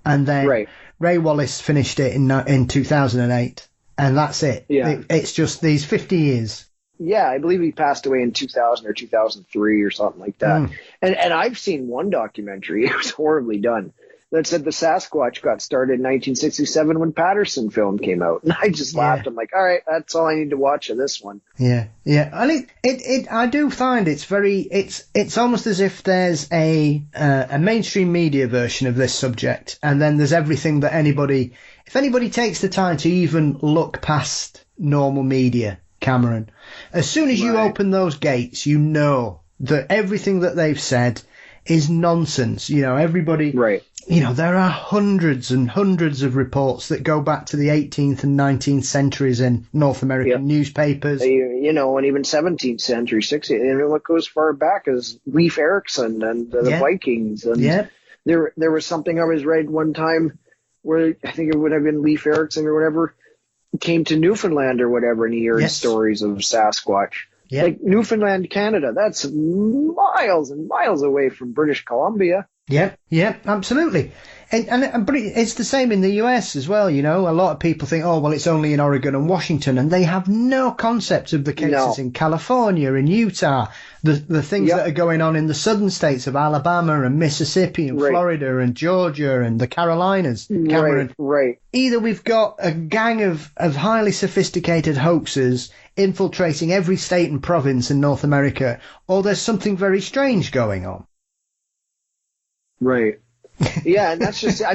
and then Ray Wallace finished it in 2008, and that's it. Yeah. It's just these 50 years. Yeah, I believe he passed away in 2000 or 2003 or something like that. And I've seen one documentary, it was horribly done, that said the Sasquatch got started in 1967 when Patterson film came out. And I just laughed. I'm like, all right, that's all I need to watch of this one. Yeah. And I do find it's almost as if there's a mainstream media version of this subject, and then there's everything that if anybody takes the time to even look past normal media, Cameron, as soon as you open those gates, you know that everything that they've said is nonsense. Everybody, there are hundreds and hundreds of reports that go back to the 18th and 19th centuries in North American newspapers. And even 17th century, 16th, and what goes far back is Leif Erikson and the Vikings. And there was something I was read one time where I think it would have been Leif Erikson or whatever, came to Newfoundland or whatever, and he heard stories of Sasquatch. Like Newfoundland, Canada, that's miles and miles away from British Columbia. Yeah, absolutely. But it's the same in the US as well. A lot of people think, oh, well, it's only in Oregon and Washington, and they have no concept of the cases in California and Utah, the things that are going on in the southern states of Alabama and Mississippi and Florida and Georgia and the Carolinas. Cameron. Right. Either we've got a gang of highly sophisticated hoaxers infiltrating every state and province in North America, or there's something very strange going on. Right. Yeah, and that's just, I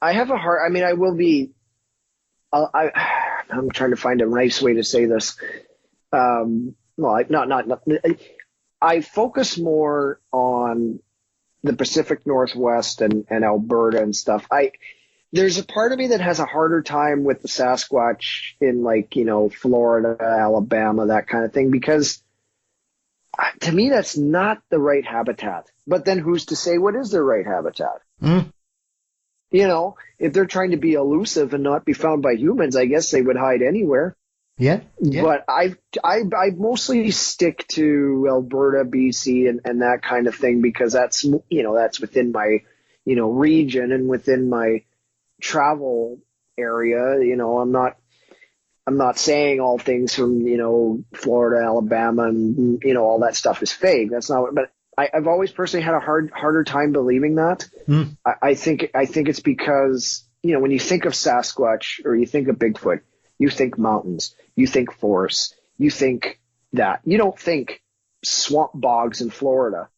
have a heart, I will be, I'm trying to find a nice way to say this. well, not. I focus more on the Pacific Northwest and Alberta and stuff. There's a part of me that has a harder time with the Sasquatch in, like, Florida, Alabama, that kind of thing, because to me that's not the right habitat. But then who's to say what is their right habitat? Mm. If they're trying to be elusive and not be found by humans, I guess they would hide anywhere. Yeah. But I mostly stick to Alberta, BC, and that kind of thing, because that's within my region and within my travel area. I'm not saying all things from Florida, Alabama, and all that stuff is fake. That's not what. But I've always personally had a harder time believing that. Mm. I think it's because when you think of Sasquatch or you think of Bigfoot, you think mountains, you think forests, you think that. You don't think swamp bogs in Florida,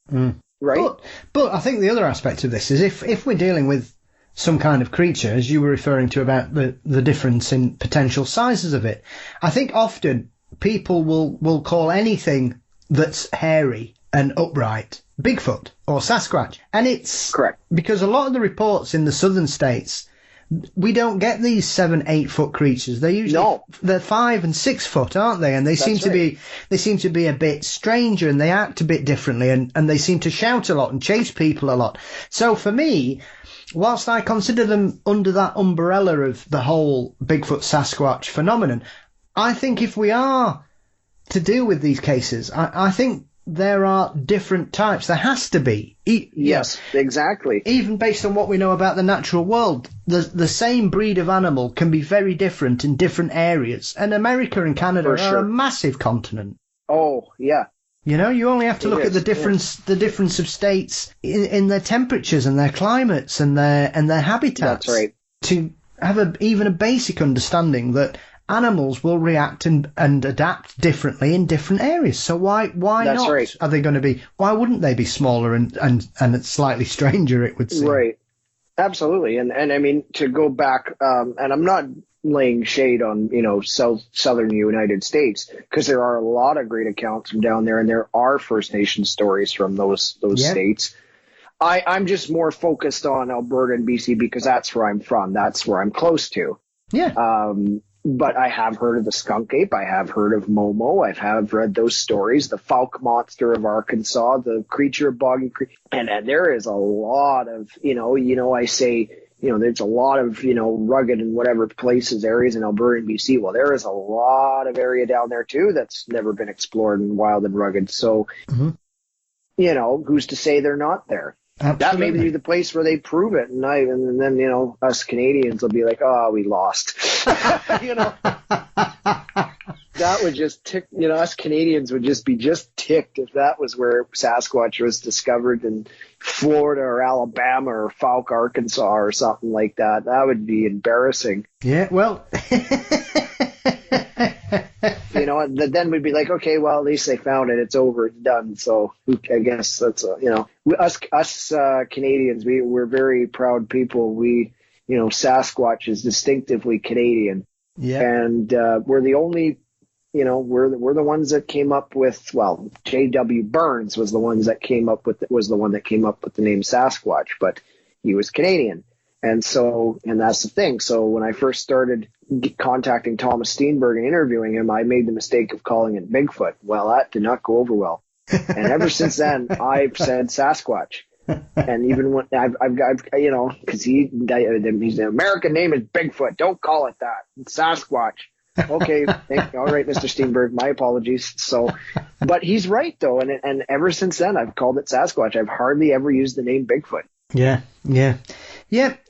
right? But I think the other aspect of this is if we're dealing with some kind of creature, as you were referring to about the difference in potential sizes of it, I think often people will call anything that's hairy and upright Bigfoot or Sasquatch. And it's correct, because a lot of the reports in the southern states, we don't get these 7-8 foot creatures. They're usually they're 5 and 6 foot, aren't they? And they seem to be a bit stranger, and they act a bit differently, and they seem to shout a lot and chase people a lot. So for me, whilst I consider them under that umbrella of the whole Bigfoot Sasquatch phenomenon, I think if we are to deal with these cases, I think there are different types. There has to be. Yes, exactly. Even based on what we know about the natural world, the same breed of animal can be very different in different areas. And America and Canada are a massive continent. Oh, yeah. You only have to look at the difference of states in their temperatures and their climates and their habitats. That's right. To have even a basic understanding that animals will react and adapt differently in different areas. So why That's not? Right. Are they going to be? Why wouldn't they be smaller and slightly stranger? It would seem. Right. Absolutely. And I mean, to go back, and I'm not laying shade on southern United States, because there are a lot of great accounts from down there, and there are First Nation stories from those states. I'm just more focused on Alberta and BC because that's where I'm from. That's where I'm close to. Yeah. But I have heard of the skunk ape. I have heard of Momo. I have read those stories. The Fouke monster of Arkansas, the creature of Boggy Creek. And there is a lot of, I say, there's a lot of, rugged and whatever places, areas in Alberta and BC. Well, there is a lot of area down there too that's never been explored and wild and rugged. So, who's to say they're not there? Absolutely. That may be the place where they prove it, and then us Canadians will be like, "Oh, we lost." That would just tick. Us Canadians would just be ticked if that was where Sasquatch was discovered in Florida or Alabama or Fouke, Arkansas, or something like that. That would be embarrassing. Yeah, well. Then we'd be like, okay, well, at least they found it. It's over. It's done. So I guess that's, us Canadians, we're very proud people. Sasquatch is distinctively Canadian. Yeah. And we're the only, we're the ones that came up with, well, J.W. Burns was the one that came up with the name Sasquatch, but he was Canadian. And that's the thing. So when I first started contacting Thomas Steenberg and interviewing him, I made the mistake of calling it Bigfoot. Well, that did not go over well. And ever since then, I've said Sasquatch. And even when I've got, because his American name is Bigfoot. Don't call it that. It's Sasquatch. Okay. All right, Mr. Steenberg, my apologies. So, but he's right though. And ever since then, I've called it Sasquatch. I've hardly ever used the name Bigfoot. Yeah.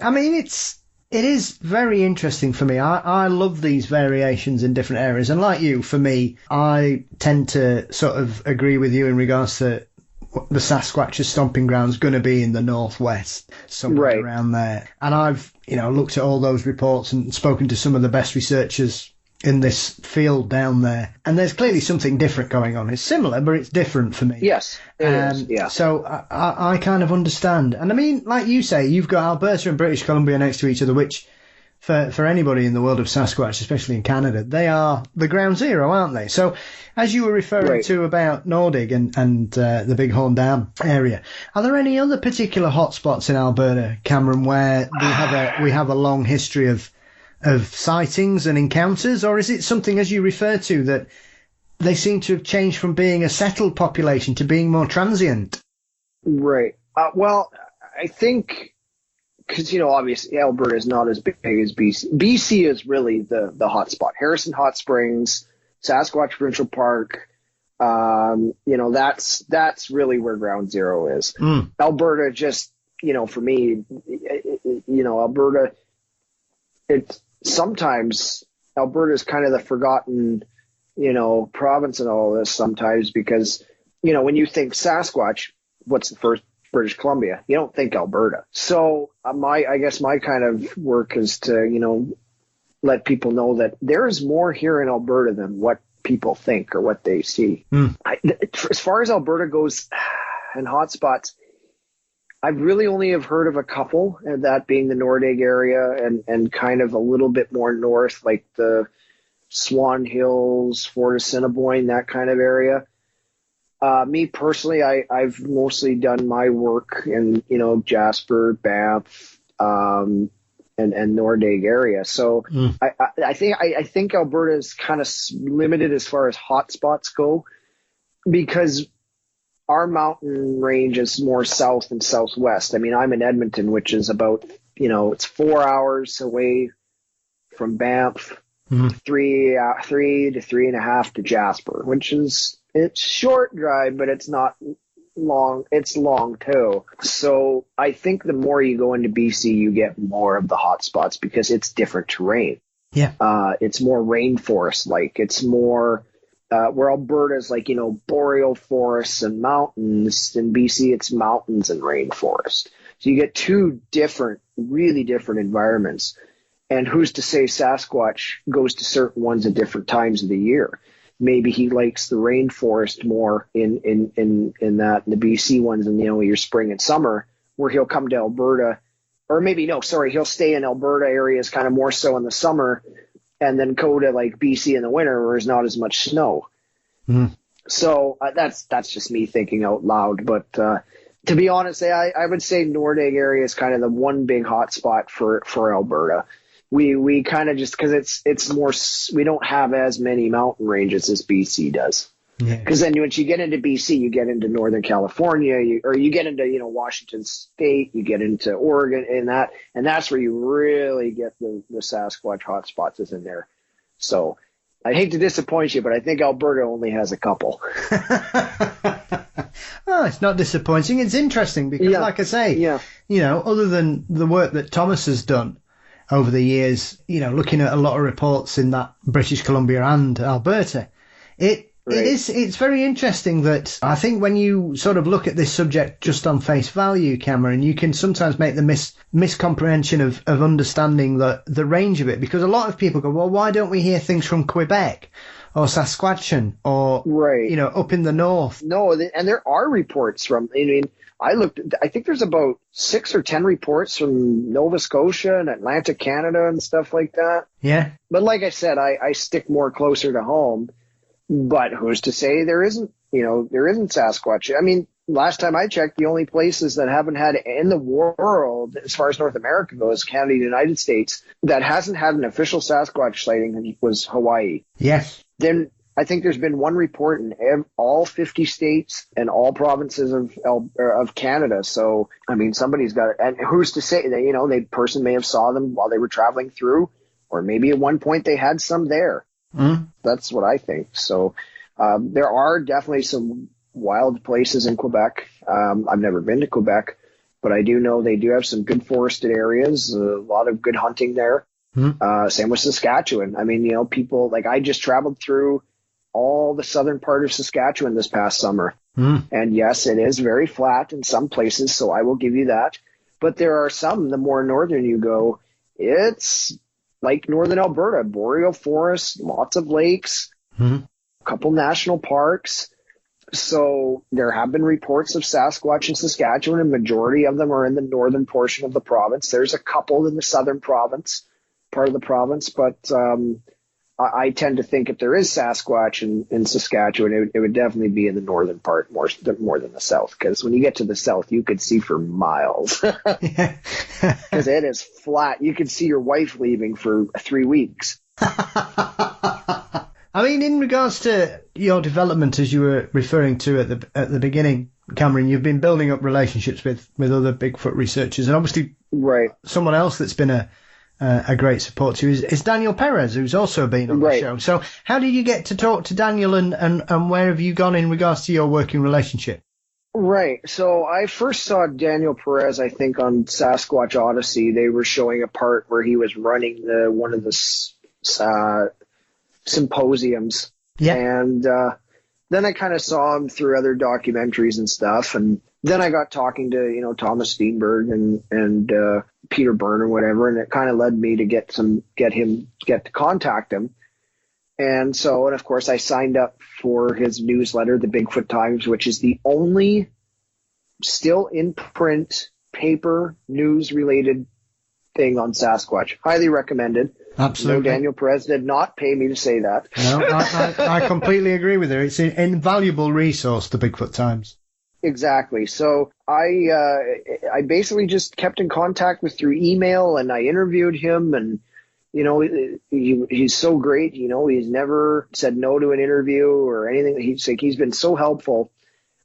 I mean, it is very interesting for me. I love these variations in different areas. And like you, for me, I tend to sort of agree with you in regards to the Sasquatch's stomping ground's going to be in the northwest, somewhere around there. And I've, looked at all those reports and spoken to some of the best researchers in this field down there. And there's clearly something different going on. It's similar, but it's different for me. Yes, it is. Yeah. So I kind of understand. And I mean, like you say, you've got Alberta and British Columbia next to each other, which for anybody in the world of Sasquatch, especially in Canada, they are the ground zero, aren't they? So, as you were referring to about Nordig and the Big Horn Dam area, are there any other particular hotspots in Alberta, Cameron, where we have a long history of sightings and encounters, or is it something, as you refer to, that they seem to have changed from being a settled population to being more transient? Right. Well, I think, because, obviously Alberta is not as big as BC. BC is really the hot spot. Harrison Hot Springs, Sasquatch Provincial Park, that's really where ground zero is. Alberta just, for me, Alberta, sometimes Alberta is kind of the forgotten, province in all this sometimes, because, when you think Sasquatch, what's the first? British Columbia. You don't think Alberta. So I guess my kind of work is to, let people know that there is more here in Alberta than what people think or what they see. As far as Alberta goes and hotspots, I really only have heard of a couple, and that being the Nordig area and kind of a little bit more north, like the Swan Hills, Fort Assiniboine, that kind of area. Me personally, I've mostly done my work in, Jasper, Banff, and Nordig area. So I think Alberta is kind of limited as far as hotspots go, because our mountain range is more south and southwest. I mean, I'm in Edmonton, which is about, it's 4 hours away from Banff, 3 to 3.5 to Jasper, which is, it's short drive, but it's not long. It's long too. So I think the more you go into BC, you get more of the hot spots because it's different terrain. Yeah. It's more rainforest like. It's more where Alberta's like, boreal forests and mountains. In BC, it's mountains and rainforest. So you get two really different environments. And who's to say Sasquatch goes to certain ones at different times of the year? Maybe he likes the rainforest more in that, the BC ones, and your spring and summer, where he'll come to Alberta, or maybe he'll stay in Alberta areas kind of more so in the summer, and then go to like BC in the winter where there's not as much snow. So that's just me thinking out loud. But to be honest, I would say Nordig area is kind of the one big hot spot for Alberta. We kind of just, because it's more, we don't have as many mountain ranges as BC does. Because then once you get into BC, you get into Northern California, you get into Washington State, you get into Oregon, and that's where you really get the Sasquatch hotspots is in there. So I hate to disappoint you, but I think Alberta only has a couple. Oh, it's not disappointing. It's interesting because, like I say, other than the work that Thomas has done over the years, looking at a lot of reports in that British Columbia and Alberta, it's very interesting that I think when you sort of look at this subject just on face value, Cameron, you can sometimes make the miscomprehension of understanding the range of it, because a lot of people go, well, why don't we hear things from Quebec or Saskatchewan or, up in the north? No, and there are reports from, I think there's about 6 or 10 reports from Nova Scotia and Atlantic Canada and stuff like that. Yeah. But like I said, I stick more closer to home. But who's to say there isn't Sasquatch? I mean, last time I checked, the only places that haven't had in the world, as far as North America goes, Canada and the United States, that hasn't had an official Sasquatch sighting was Hawaii. Yes. Then I think there's been one report in all 50 states and all provinces of Canada. So, I mean, somebody's got it. And who's to say that, the person may have saw them while they were traveling through, or maybe at one point they had some there. That's what I think. So there are definitely some wild places in Quebec. I've never been to Quebec, but I do know they do have some good forested areas, a lot of good hunting there. Same with Saskatchewan. I mean, people, like, I just traveled through all the southern part of Saskatchewan this past summer. And yes, it is very flat in some places, so I will give you that. But there are some, the more northern you go, it's like northern Alberta, boreal forest, lots of lakes, a couple national parks. So there have been reports of Sasquatch in Saskatchewan, and majority of them are in the northern portion of the province. There's a couple in the southern province, part of the province, but I tend to think if there is Sasquatch in Saskatchewan, it would definitely be in the northern part more than the south. Because when you get to the south, you could see for miles. Because it is flat. You could see your wife leaving for 3 weeks. I mean, in regards to your development, as you were referring to at the beginning, Cameron, you've been building up relationships with other Bigfoot researchers, and obviously, right. Someone else that's been a great support to you is Daniel Perez, who's also been on the show. So, how did you get to talk to Daniel, and where have you gone in regards to your working relationship? Right. So I first saw Daniel Perez, I think, on Sasquatch Odyssey. They were showing a part where he was running one of the symposiums. Yeah. And then I kind of saw him through other documentaries and stuff. And then I got talking to, Thomas Steenberg and Peter Byrne or whatever. And it kind of led me to get to contact him. And of course, I signed up for his newsletter, the Bigfoot Times, which is the only still in print paper news related thing on Sasquatch. Highly recommended. Absolutely. No, Daniel Perez did not pay me to say that. No, I completely agree with her. It's an invaluable resource, the Bigfoot Times. Exactly. So I basically just kept in contact through email, and I interviewed him, and he's so great. He's never said no to an interview or anything. He's been so helpful,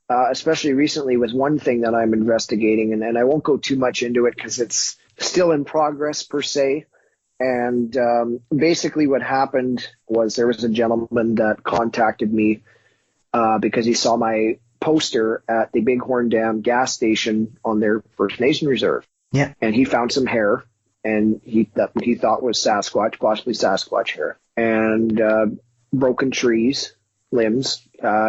especially recently with one thing that I'm investigating, and I won't go too much into it because it's still in progress per se. And basically what happened was there was a gentleman that contacted me because he saw my poster at the Bighorn Dam gas station on their First Nation reserve. Yeah. And he found some hair, and he thought was Sasquatch, possibly Sasquatch hair, and broken trees, limbs.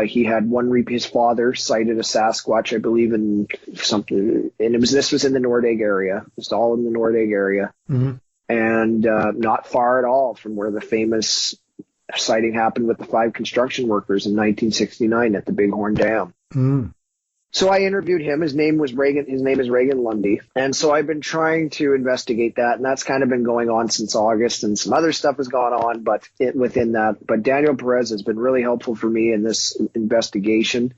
He had his father sighted a Sasquatch, I believe, in something, and this was in the Nordegg area. It's all in the Nordegg area. Mm-hmm. And not far at all from where the famous sighting happened with the 5 construction workers in 1969 at the Bighorn Dam. Mm. So I interviewed him. His name is Reagan Lundy. And so I've been trying to investigate that, and that's kind of been going on since August, and some other stuff has gone on, but within that. But Daniel Perez has been really helpful for me in this investigation.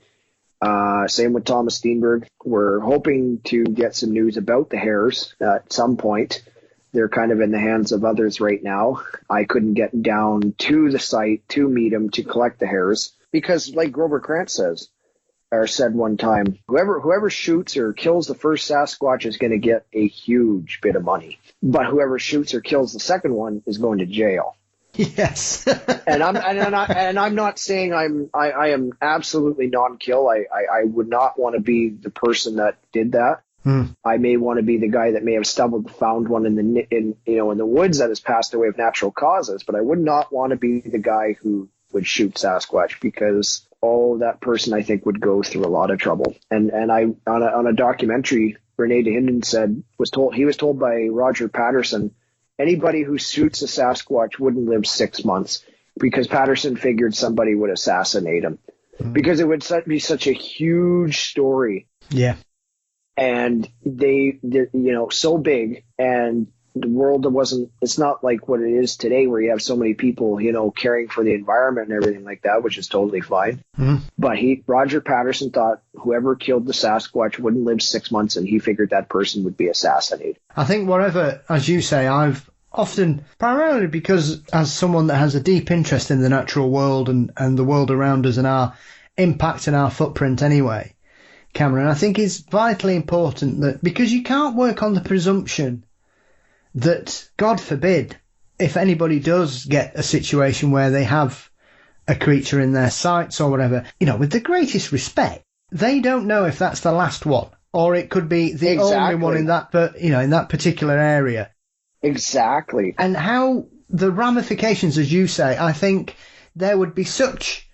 Same with Thomas Steenberg. We're hoping to get some news about the hares at some point. They're kind of in the hands of others right now. I couldn't get down to the site to meet him to collect the hares because, like Grover Krantz said one time, whoever shoots or kills the first Sasquatch is going to get a huge bit of money, but whoever shoots or kills the second one is going to jail. Yes. and I'm not saying I am absolutely non-kill. I would not want to be the person that did that. I may want to be the guy that may have found one in the woods that has passed away of natural causes, but I would not want to be the guy who would shoot Sasquatch because that person I think would go through a lot of trouble. And I on a documentary, Renee DeHinden was told by Roger Patterson, anybody who shoots a Sasquatch wouldn't live 6 months because Patterson figured somebody would assassinate him because it would be such a huge story. Yeah. And they're so big, and the world it's not like what it is today where you have so many people, caring for the environment and everything like that, which is totally fine. Mm-hmm. But Roger Patterson thought whoever killed the Sasquatch wouldn't live 6 months, and he figured that person would be assassinated. I think whatever, as you say, I've often, primarily because as someone that has a deep interest in the natural world and the world around us and our impact and our footprint anyway, Cameron, I think it's vitally important that, because you can't work on the presumption that, God forbid, if anybody does get a situation where they have a creature in their sights or whatever, with the greatest respect, they don't know if that's the last one, or it could be the only one in that, in that particular area. Exactly. And how the ramifications, as you say, I think there would be such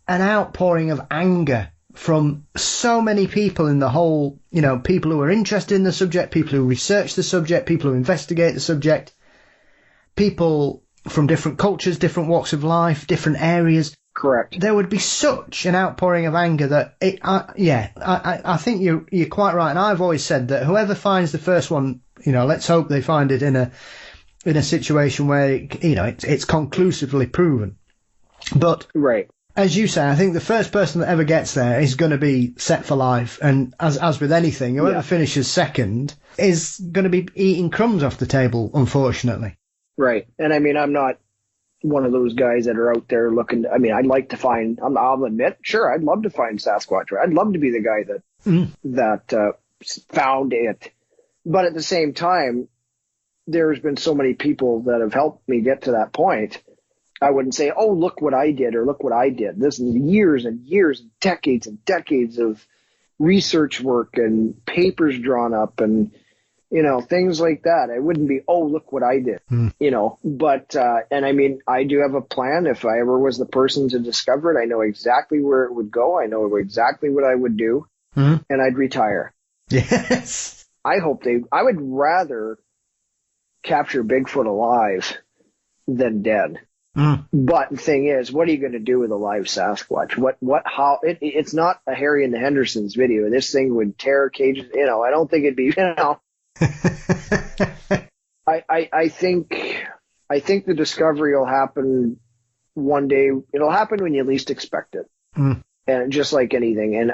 an outpouring of anger from so many people in the whole, people who are interested in the subject, people who research the subject, people who investigate the subject, people from different cultures, different walks of life, different areas. Correct. There would be such an outpouring of anger that I think you're quite right. And I've always said that whoever finds the first one, let's hope they find it in in a situation where, it's conclusively proven. But Right. as you say, I think the first person that ever gets there is going to be set for life. And as with anything, whoever finishes second is going to be eating crumbs off the table, unfortunately. Right. And I mean, I'm not one of those guys that are out there looking. I'd like to find. I'll admit, sure, I'd love to find Sasquatch. I'd love to be the guy that found it. But at the same time, there's been so many people that have helped me get to that point. I wouldn't say, oh, look what I did or look what I did. This is years and years, and decades of research work and papers drawn up and, things like that. It wouldn't be, oh, look what I did, but, and I mean, I do have a plan. If I ever was the person to discover it, I know exactly where it would go. I know exactly what I would do, and I'd retire. Yes. I would rather capture Bigfoot alive than dead. But the thing is, what are you going to do with a live Sasquatch? It's not a Harry and the Hendersons video. This thing would tear cages. I don't think it'd be, I think the discovery will happen one day. It'll happen when you least expect it. And just like anything. And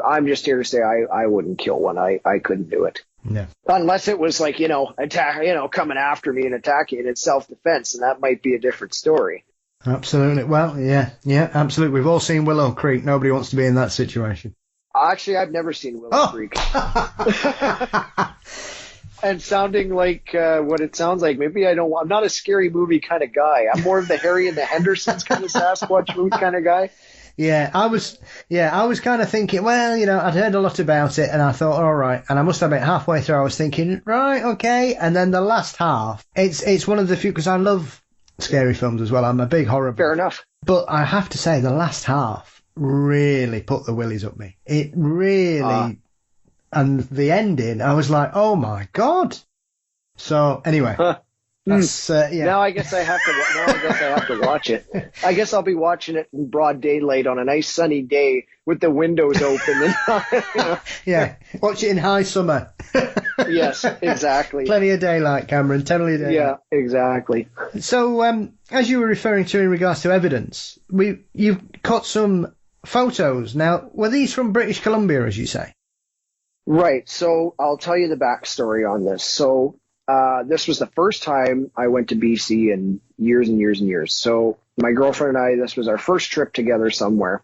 I'm just here to say I wouldn't kill one. I couldn't do it. Yeah. Unless it was like, coming after me and attacking in self-defense, and that might be a different story. Absolutely. Well, yeah, absolutely. We've all seen Willow Creek. Nobody wants to be in that situation. Actually, I've never seen Willow Creek. And sounding like what it sounds like, maybe I'm not a scary movie kind of guy. I'm more of the Harry and the Hendersons kind of Sasquatch movie kind of guy. Yeah, I was kind of thinking, well, I'd heard a lot about it and I thought, all right. And I must admit, halfway through I was thinking, right, okay. And then the last half, it's one of the few, because I love scary films as well. I'm a big horror. Fair enough. But I have to say the last half really put the willies up me. It really, and the ending, I was like, oh my God. So anyway. That's, Now I guess I have to watch it. I guess I'll be watching it in broad daylight on a nice sunny day with the windows open. And, Yeah, watch it in high summer. Yes, exactly. Plenty of daylight, Cameron. Plenty of daylight. Yeah, exactly. So, as you were referring to in regards to evidence, you've caught some photos. Now, were these from British Columbia, as you say? Right. So I'll tell you the backstory on this. So. This was the first time I went to BC in years and years and years. So my girlfriend and I, this was our first trip together somewhere.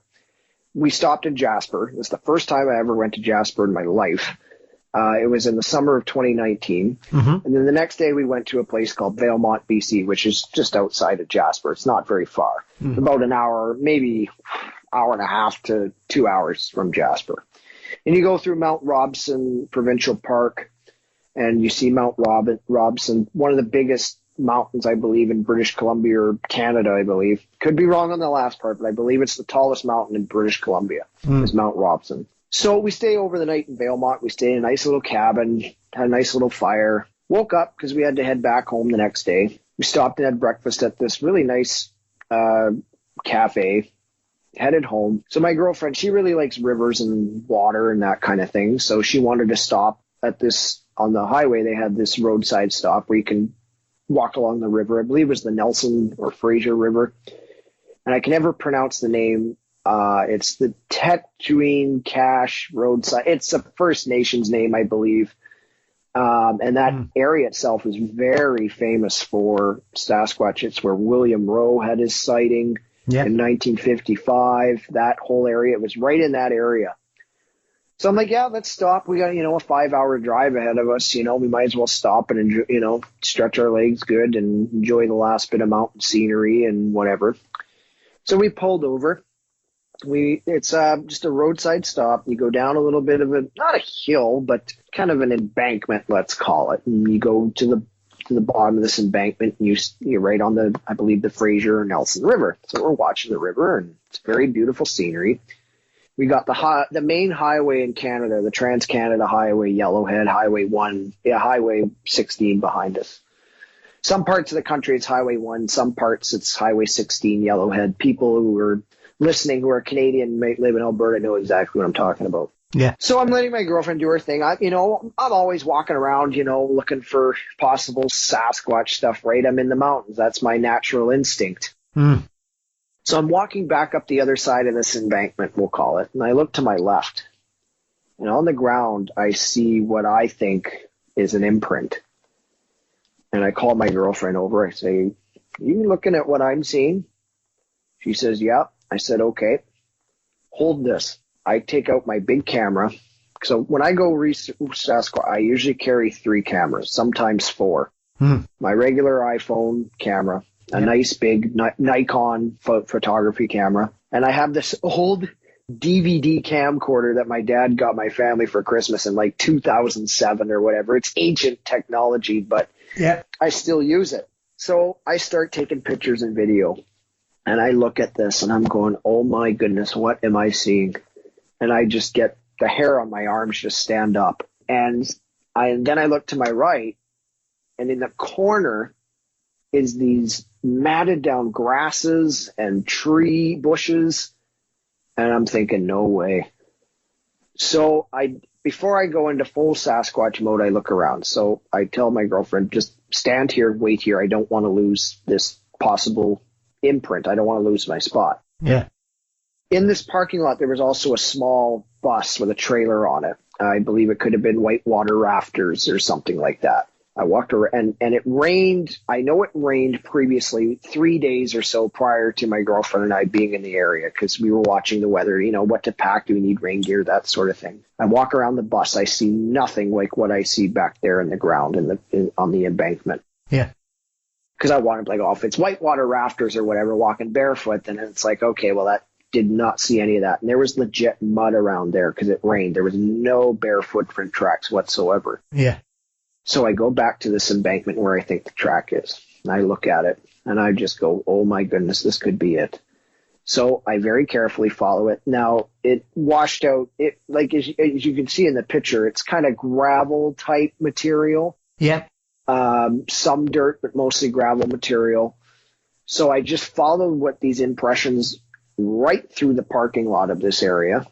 We stopped in Jasper. It was the first time I ever went to Jasper in my life. It was in the summer of 2019. And then the next day we went to a place called Valemont, BC, which is just outside of Jasper. It's not very far. About an hour, maybe hour and a half to 2 hours from Jasper. And you go through Mount Robson Provincial Park. And you see Mount Robson, one of the biggest mountains, I believe, in British Columbia or Canada, I believe. Could be wrong on the last part, but I believe it's the tallest mountain in British Columbia is Mount Robson. So we stay over the night in Valemont. We stay in a nice little cabin, had a nice little fire. Woke up because we had to head back home the next day. We stopped and had breakfast at this really nice cafe. Headed home. So my girlfriend, she really likes rivers and water and that kind of thing. So she wanted to stop at this. On the highway, they had this roadside stop where you can walk along the river. I believe it was the Nelson or Fraser River. And I can never pronounce the name. It's the Tetuine Cache roadside. It's a First Nations name, I believe. And that area itself is very famous for Sasquatch. It's where William Rowe had his sighting in 1955. That whole area, it was right in that area. So I'm like, yeah, let's stop. We got, a 5-hour drive ahead of us. We might as well stop and enjoy, stretch our legs good and enjoy the last bit of mountain scenery and whatever. So we pulled over. It's just a roadside stop. You go down a little bit of not a hill, but kind of an embankment, let's call it. And you go to the bottom of this embankment and you're right on I believe the Fraser or Nelson River. So we're watching the river and it's very beautiful scenery. We got the main highway in Canada, the Trans-Canada Highway, Yellowhead, Highway 1, Highway 16 behind us. Some parts of the country it's Highway 1, some parts it's Highway 16, Yellowhead. People who are listening who are Canadian, might live in Alberta, know exactly what I'm talking about. Yeah. So I'm letting my girlfriend do her thing. I'm always walking around, looking for possible Sasquatch stuff, right? I'm in the mountains. That's my natural instinct. Mm. So I'm walking back up the other side of this embankment, we'll call it, and I look to my left. And on the ground, I see what I think is an imprint. And I call my girlfriend over. I say, you looking at what I'm seeing? She says, yeah. I said, okay, hold this. I take out my big camera. So when I go Sasquatch, I usually carry 3 cameras, sometimes 4. My regular iPhone camera, a nice big Nikon photography camera, and I have this old DVD camcorder that my dad got my family for Christmas in like 2007 or whatever. It's ancient technology, but I still use it. So I start taking pictures and video, and I look at this and I'm going, oh my goodness, what am I seeing? And I just get the hair on my arms just stand up. And then I look to my right, and in the corner is these matted down grasses and tree bushes. And I'm thinking, no way. So before I go into full Sasquatch mode, I look around. So I tell my girlfriend, just stand here, wait here. I don't want to lose this possible imprint. I don't want to lose my spot. Yeah. In this parking lot, there was also a small bus with a trailer on it. I believe it could have been whitewater rafters or something like that. I walked around, and it rained. I know it rained previously, 3 days or so prior to my girlfriend and I being in the area, because we were watching the weather, what to pack, do we need rain gear, that sort of thing. I walk around the bus. I see nothing like what I see back there in the ground on the embankment. Yeah. Because I wanted, if it's whitewater rafters or whatever, walking barefoot, then it's like, okay, well, that did not see any of that. And there was legit mud around there because it rained. There was no bare footprint tracks whatsoever. Yeah. So I go back to this embankment where I think the track is. And I look at it and I just go, oh my goodness, this could be it. So I very carefully follow it. Now it washed out, as you can see in the picture, it's kind of gravel type material. Yeah. Some dirt, but mostly gravel material. So I just followed what these impressions right through the parking lot of this area.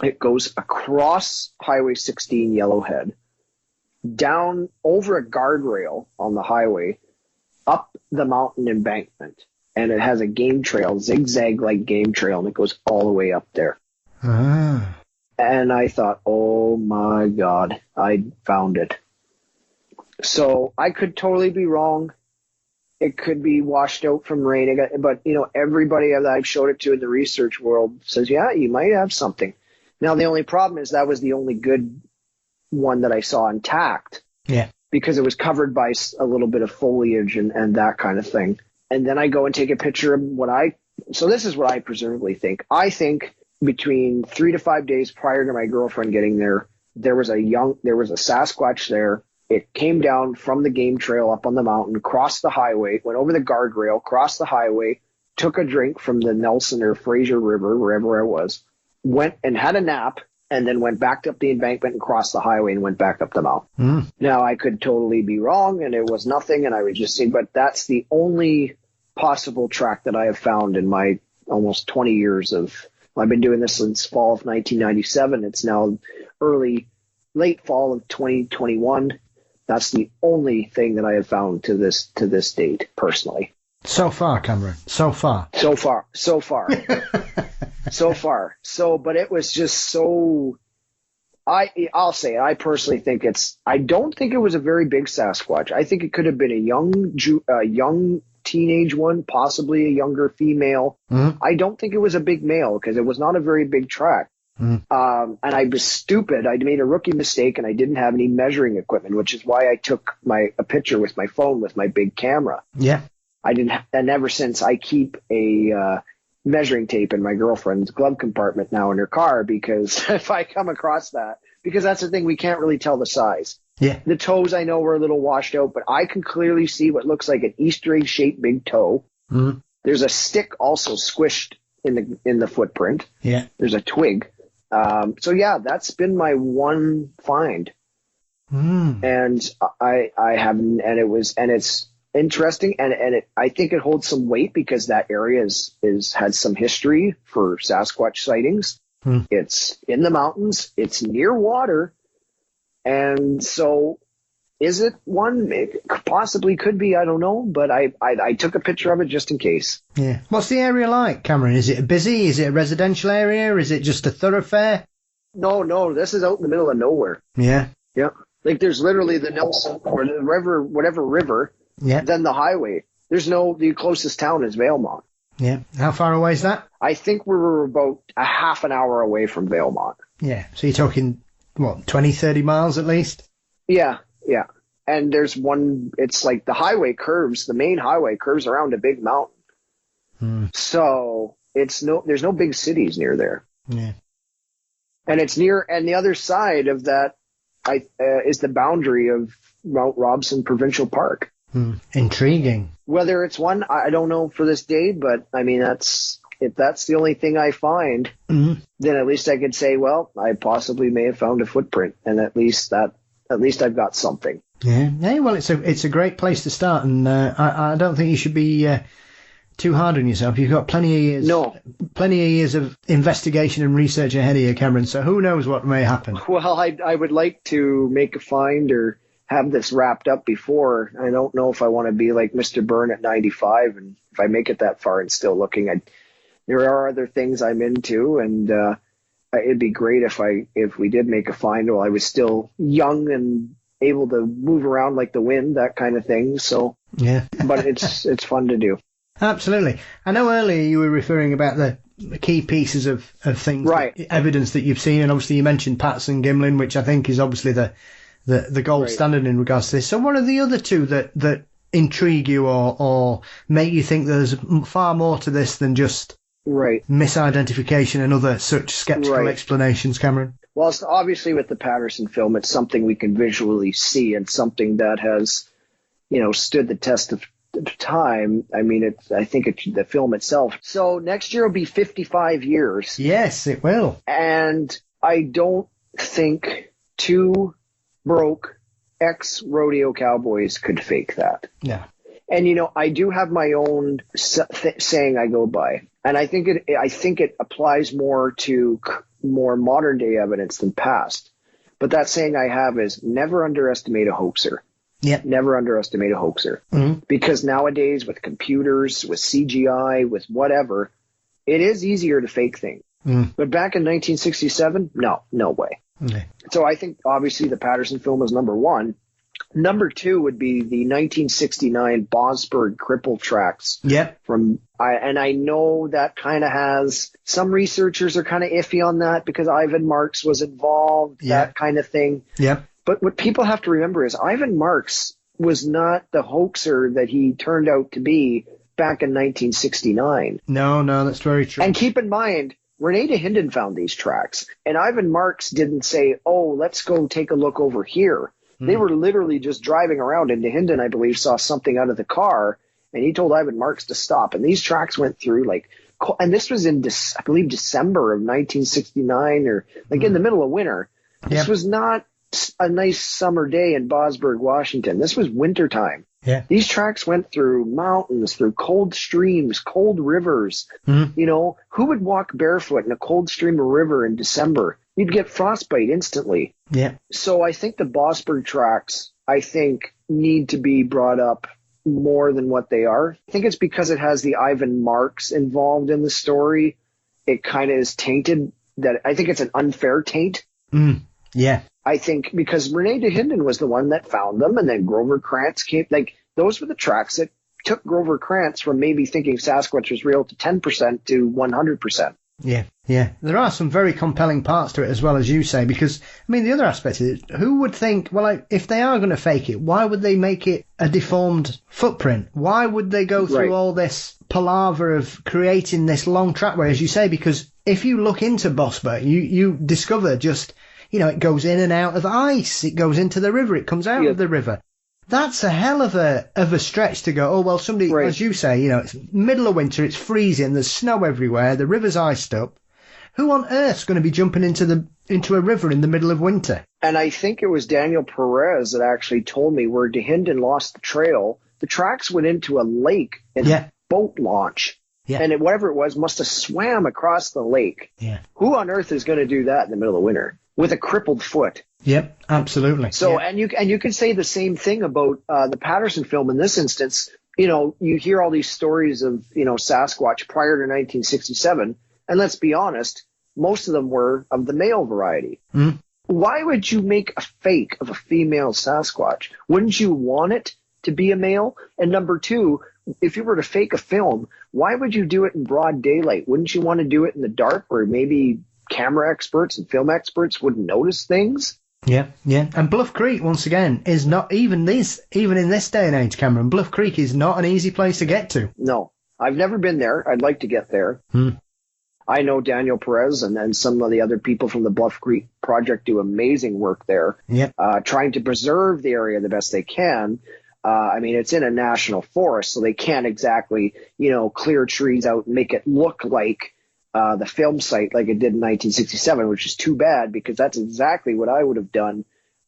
It goes across Highway 16 Yellowhead, down over a guardrail on the highway, up the mountain embankment, and it has a game trail, zigzag-like game trail, and it goes all the way up there. Ah. And I thought, oh my God, I found it. So I could totally be wrong. It could be washed out from rain, but everybody that I've showed it to in the research world says, yeah, you might have something. Now, the only problem is that was the only good one that I saw intact. Yeah. Because it was covered by a little bit of foliage and that kind of thing. And then I go and take a picture of so this is what I presumably think. I think between 3 to 5 days prior to my girlfriend getting there, there was a Sasquatch there. It came down from the game trail up on the mountain, crossed the highway, went over the guardrail, crossed the highway, took a drink from the Nelson or Fraser River, wherever I was, went and had a nap, and then went back up the embankment and crossed the highway and went back up the mountain. Now, I could totally be wrong, and it was nothing, and I would just say, but that's the only possible track that I have found in my almost 20 years I've been doing this since fall of 1997. It's now late fall of 2021. That's the only thing that I have found to this date, personally. So far, Cameron. So far. So far. But it was just so. I'll say I personally think I don't think it was a very big Sasquatch. I think it could have been a young teenage one, possibly a younger female. Mm-hmm. I don't think it was a big male because it was not a very big track. Mm-hmm. And I was stupid. I made a rookie mistake and I didn't have any measuring equipment, which is why I took a picture with my phone with my big camera. Yeah. And ever since I keep a measuring tape in my girlfriend's glove compartment now in her car, because if I come across that, because that's the thing, we can't really tell the size. Yeah. The toes I know were a little washed out, but I can clearly see what looks like an Easter egg shaped big toe. Mm-hmm. There's a stick also squished in the footprint. Yeah. There's a twig. So yeah, that's been my one find. And I haven't, and it's interesting, and I think it holds some weight because that area has some history for Sasquatch sightings. It's in the mountains, it's near water, and so is it one? It possibly could be, I don't know, but I took a picture of it just in case. Yeah. What's the area like, Cameron? Is it busy? Is it a residential area? Is it just a thoroughfare? No, this is out in the middle of nowhere. Yeah. Yeah. Like there's literally the Nelson or the river, whatever river, then the highway. The closest town is Valemont. Yeah. How far away is that? I think we were about a half an hour away from Valemont. Yeah. So you're talking, 20, 30 miles at least? Yeah. And there's one, it's like the main highway curves around a big mountain. So there's no big cities near there. Yeah. And the other side of that is the boundary of Mount Robson Provincial Park. Intriguing. Whether it's one, I don't know for this day, but I mean, if that's the only thing I find, then at least I could say, well, I possibly may have found a footprint, and at least I've got something. Yeah. Hey, well, it's a great place to start, and I don't think you should be too hard on yourself. You've got plenty of years of investigation and research ahead of you, Cameron. So who knows what may happen? Well, I would like to make a find or have this wrapped up before. I don't know if I want to be like Mr. Byrne at 95, and if I make it that far and still looking, there are other things I'm into, and it'd be great if we did make a find while I was still young and able to move around like the wind, that kind of thing. So yeah, but it's fun to do. Absolutely. I know earlier you were referring about the key pieces of things, right? Evidence that you've seen, and obviously you mentioned Patterson Gimlin, which I think is obviously the gold standard in regards to this. So what are the other two that intrigue you or make you think there's far more to this than just misidentification and other such skeptical explanations, Cameron? Well, it's obviously with the Patterson film, it's something we can visually see and something that has, stood the test of time. I mean, I think it's the film itself. So next year will be 55 years. Yes, it will. And I don't think two broke ex-rodeo cowboys could fake that. Yeah. And, I do have my own saying I go by. And I think it applies more to more modern day evidence than past. But that saying I have is never underestimate a hoaxer. Yeah. Never underestimate a hoaxer. Mm-hmm. Because nowadays with computers, with CGI, with whatever, it is easier to fake things. But back in 1967, no way. Okay. So I think obviously the Patterson film is number one. Number two would be the 1969 Bosberg cripple tracks. Yep. And I know that kind of has some researchers are kind of iffy on that because Ivan Marks was involved, that kind of thing. Yep. But what people have to remember is Ivan Marks was not the hoaxer that he turned out to be back in 1969. No, that's very true. And keep in mind, Renee DeHinden found these tracks, and Ivan Marks didn't say, oh, let's go take a look over here. They were literally just driving around, and DeHinden, I believe, saw something out of the car, and he told Ivan Marks to stop. And these tracks went through and this was in, I believe, December of 1969 or in the middle of winter. This was not a nice summer day in Bosberg, Washington. This was wintertime. Yeah. These tracks went through mountains, through cold streams, cold rivers. Who would walk barefoot in a cold stream or river in December? You'd get frostbite instantly. Yeah. So I think the Bosberg tracks, need to be brought up more than what they are. I think it's because it has the Ivan Marks involved in the story. It kind of is tainted. That I think it's an unfair taint. Yeah. I think because Renee DeHinden was the one that found them, and then Grover Krantz came. Those were the tracks that took Grover Krantz from maybe thinking Sasquatch was real to 10% to 100%. Yeah. There are some very compelling parts to it as well, as you say, because, the other aspect is, who would think, if they are going to fake it, why would they make it a deformed footprint? Why would they go through all this palaver of creating this long trackway, as you say? Because if you look into Bosberg, you discover just, it goes in and out of ice. It goes into the river. It comes out of the river. That's a hell of a stretch to go, somebody, as you say, it's middle of winter, it's freezing, there's snow everywhere, the river's iced up. Who on earth's going to be jumping into a river in the middle of winter? And I think it was Daniel Perez that actually told me where DeHinden lost the trail. the tracks went into a lake and a boat launch. Yeah. And whatever it was must have swam across the lake. Yeah. Who on earth is going to do that in the middle of winter with a crippled foot? Yep, absolutely. So, and you can say the same thing about the Patterson film in this instance. You know, you hear all these stories of, you know, Sasquatch prior to 1967, and let's be honest, most of them were of the male variety. Mm. Why would you make a fake of a female Sasquatch? Wouldn't you want it to be a male? And number two, if you were to fake a film, why would you do it in broad daylight? Wouldn't you want to do it in the dark where maybe camera experts and film experts wouldn't notice things? Yeah, yeah. And Bluff Creek, once again, is not even in this day and age, Cameron, Bluff Creek is not an easy place to get to. No, I've never been there. I'd like to get there. I know Daniel Perez and then some of the other people from the Bluff Creek Project do amazing work there, trying to preserve the area the best they can. I mean, it's in a national forest, so they can't exactly, you know, clear trees out and make it look like the film site like it did in 1967, which is too bad because that's exactly what I would have done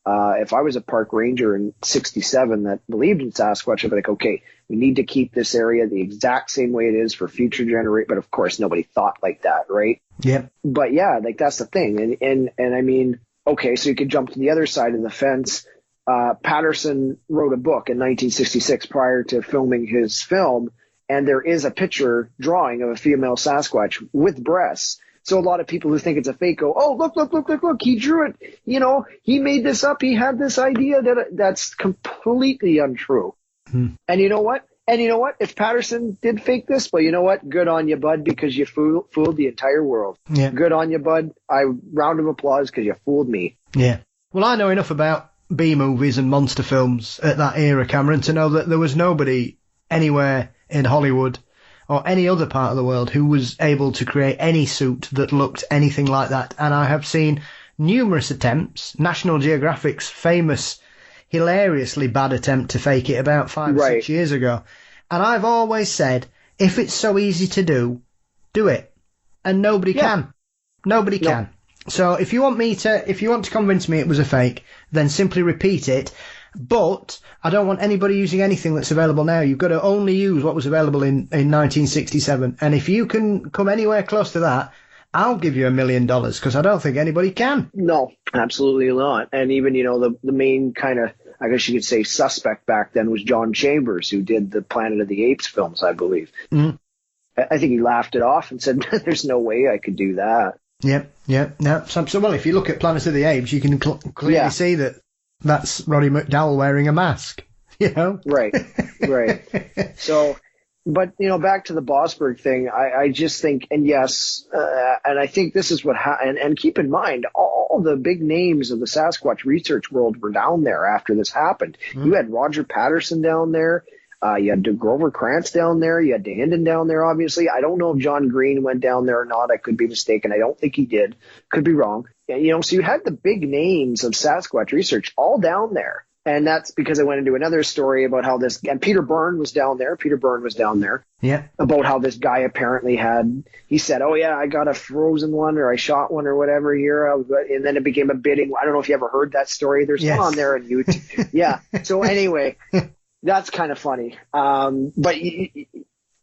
if I was a park ranger in 67 that believed in Sasquatch. I'd be like, okay, we need to keep this area the exact same way it is for future generations. But of course, nobody thought like that, right? Yeah. But yeah, like that's the thing. And I mean, okay, so you could jump to the other side of the fence. Patterson wrote a book in 1966 prior to filming his film, and there is a picture drawing of a female Sasquatch with breasts. So a lot of people who think it's a fake go, oh, look, he drew it. You know, he made this up. He had this idea that's completely untrue. And you know what? If Patterson did fake this, well, you know what? Good on you, bud, because you fooled the entire world. Yeah. Good on you, bud. Round of applause because you fooled me. Yeah. Well, I know enough about B-movies and monster films at that era, Cameron, to know that there was nobody anywhere in Hollywood or any other part of the world who was able to create any suit that looked anything like that. And I have seen numerous attempts. National Geographic's famous, hilariously bad attempt to fake it about 5 or 6 years ago. And I've always said, if it's so easy to do it. And nobody can. Nobody can. So if you want to convince me it was a fake, then simply repeat it. But I don't want anybody using anything that's available now. You've got to only use what was available in 1967. And if you can come anywhere close to that, I'll give you $1 million because I don't think anybody can. No, absolutely not. And even, you know, the main kind of, I guess you could say, suspect back then was John Chambers, who did the Planet of the Apes films, I believe. I think he laughed it off and said, there's no way I could do that. Yeah. So well, if you look at Planet of the Apes, you can clearly see that that's Roddy McDowell wearing a mask, you know? Right. So, but, you know, back to the Bosberg thing, I just think, and yes, and I think this is what happened, and keep in mind, all the big names of the Sasquatch research world were down there after this happened. You had Roger Patterson down there. You had Grover Krantz down there. You had Danden down there, obviously. I don't know if John Green went down there or not. I could be mistaken. I don't think he did. Could be wrong. You know, so you had the big names of Sasquatch research all down there. And that's because I went into another story about how this, and Peter Byrne was down there. Yeah. About how this guy apparently he said, oh yeah, I got a frozen one or I shot one or whatever here. And then it became a bidding. I don't know if you ever heard that story. There's one on there on YouTube. Yeah. So anyway, that's kind of funny. But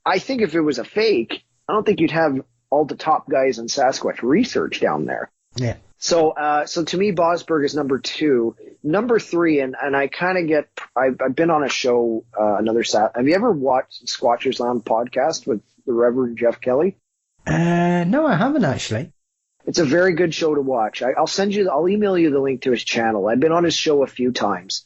I think if it was a fake, I don't think you'd have all the top guys in Sasquatch research down there. Yeah. So to me, Bosberg is number 2. Number 3, and I kind of I've been on a show, have you ever watched Squatchers Lounge podcast with the Reverend Jeff Kelly? No, I haven't actually. It's a very good show to watch. I'll email you the link to his channel. I've been on his show a few times.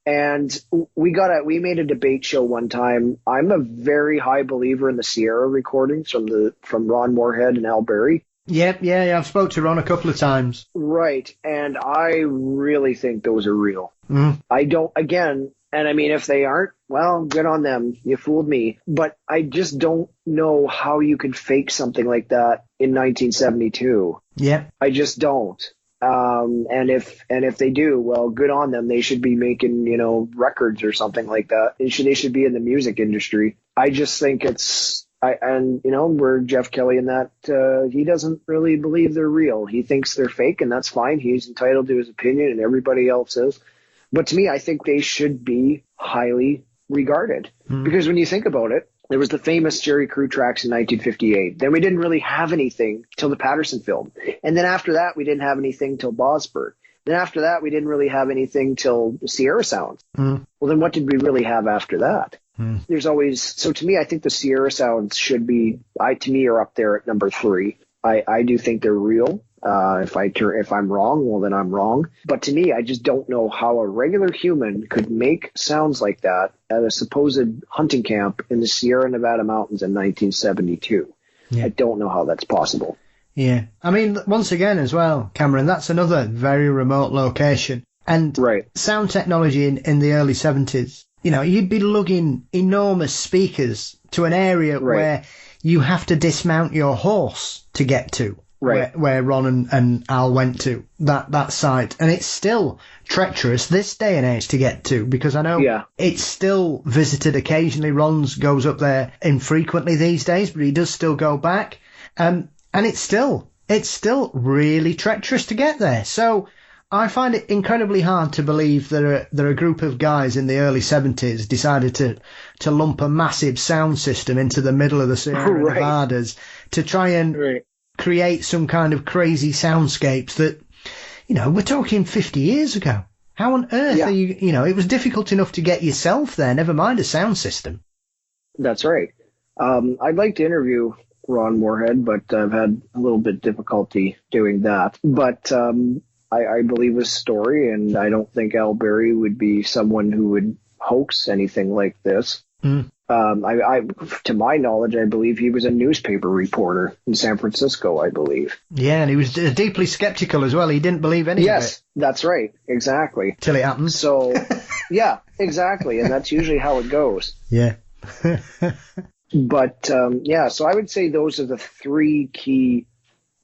And we made a debate show one time. I'm a very high believer in the Sierra recordings from Ron Moorhead and Al Berry. Yeah, I've spoke to Ron a couple of times. Right, and I really think those are real. I don't, again, and I mean, if they aren't, well, good on them. You fooled me. But I just don't know how you could fake something like that in 1972. Yeah. I just don't. And if they do, well, good on them. They should be making, you know, records or something like that. They should be in the music industry. I just think and you know, we're Jeff Kelly in that he doesn't really believe they're real. He thinks they're fake, and that's fine. He's entitled to his opinion, and everybody else is. But to me, I think they should be highly regarded. Because when you think about it, there was the famous Jerry Crew tracks in 1958. Then we didn't really have anything till the Patterson film. And then after that, we didn't have anything till Bosberg. Then after that, we didn't really have anything till the Sierra Sounds. Well, then what did we really have after that? There's always, so to me, I think the Sierra Sounds should be, to me, are up there at number 3. I do think they're real. If I'm wrong, well, then I'm wrong. But to me, I just don't know how a regular human could make sounds like that at a supposed hunting camp in the Sierra Nevada mountains in 1972. Yeah. I don't know how that's possible. Yeah. I mean, once again as well, Cameron, that's another very remote location. And sound technology in the early 70s, you know, you'd be lugging enormous speakers to an area where you have to dismount your horse to get to. Where Ron and Al went to, that site. And it's still treacherous this day and age to get to, because I know it's still visited occasionally. Ron's goes up there infrequently these days, but he does still go back. And it's still really treacherous to get there. So I find it incredibly hard to believe that a group of guys in the early 70s decided to lump a massive sound system into the middle of the Sierra Nevadas to try and create some kind of crazy soundscapes that, you know, we're talking 50 years ago. How on earth are you know, it was difficult enough to get yourself there, never mind a sound system. That's right. I'd like to interview Ron Moorhead, but I've had a little bit difficulty doing that. But I believe his story, and I don't think Al Berry would be someone who would hoax anything like this. To my knowledge, I believe he was a newspaper reporter in San Francisco, I believe. Yeah, and he was deeply skeptical as well. He didn't believe any of it. Yes, that's right. Exactly. Till it happens. So, yeah, exactly. And that's usually how it goes. Yeah. But, so I would say those are the 3 key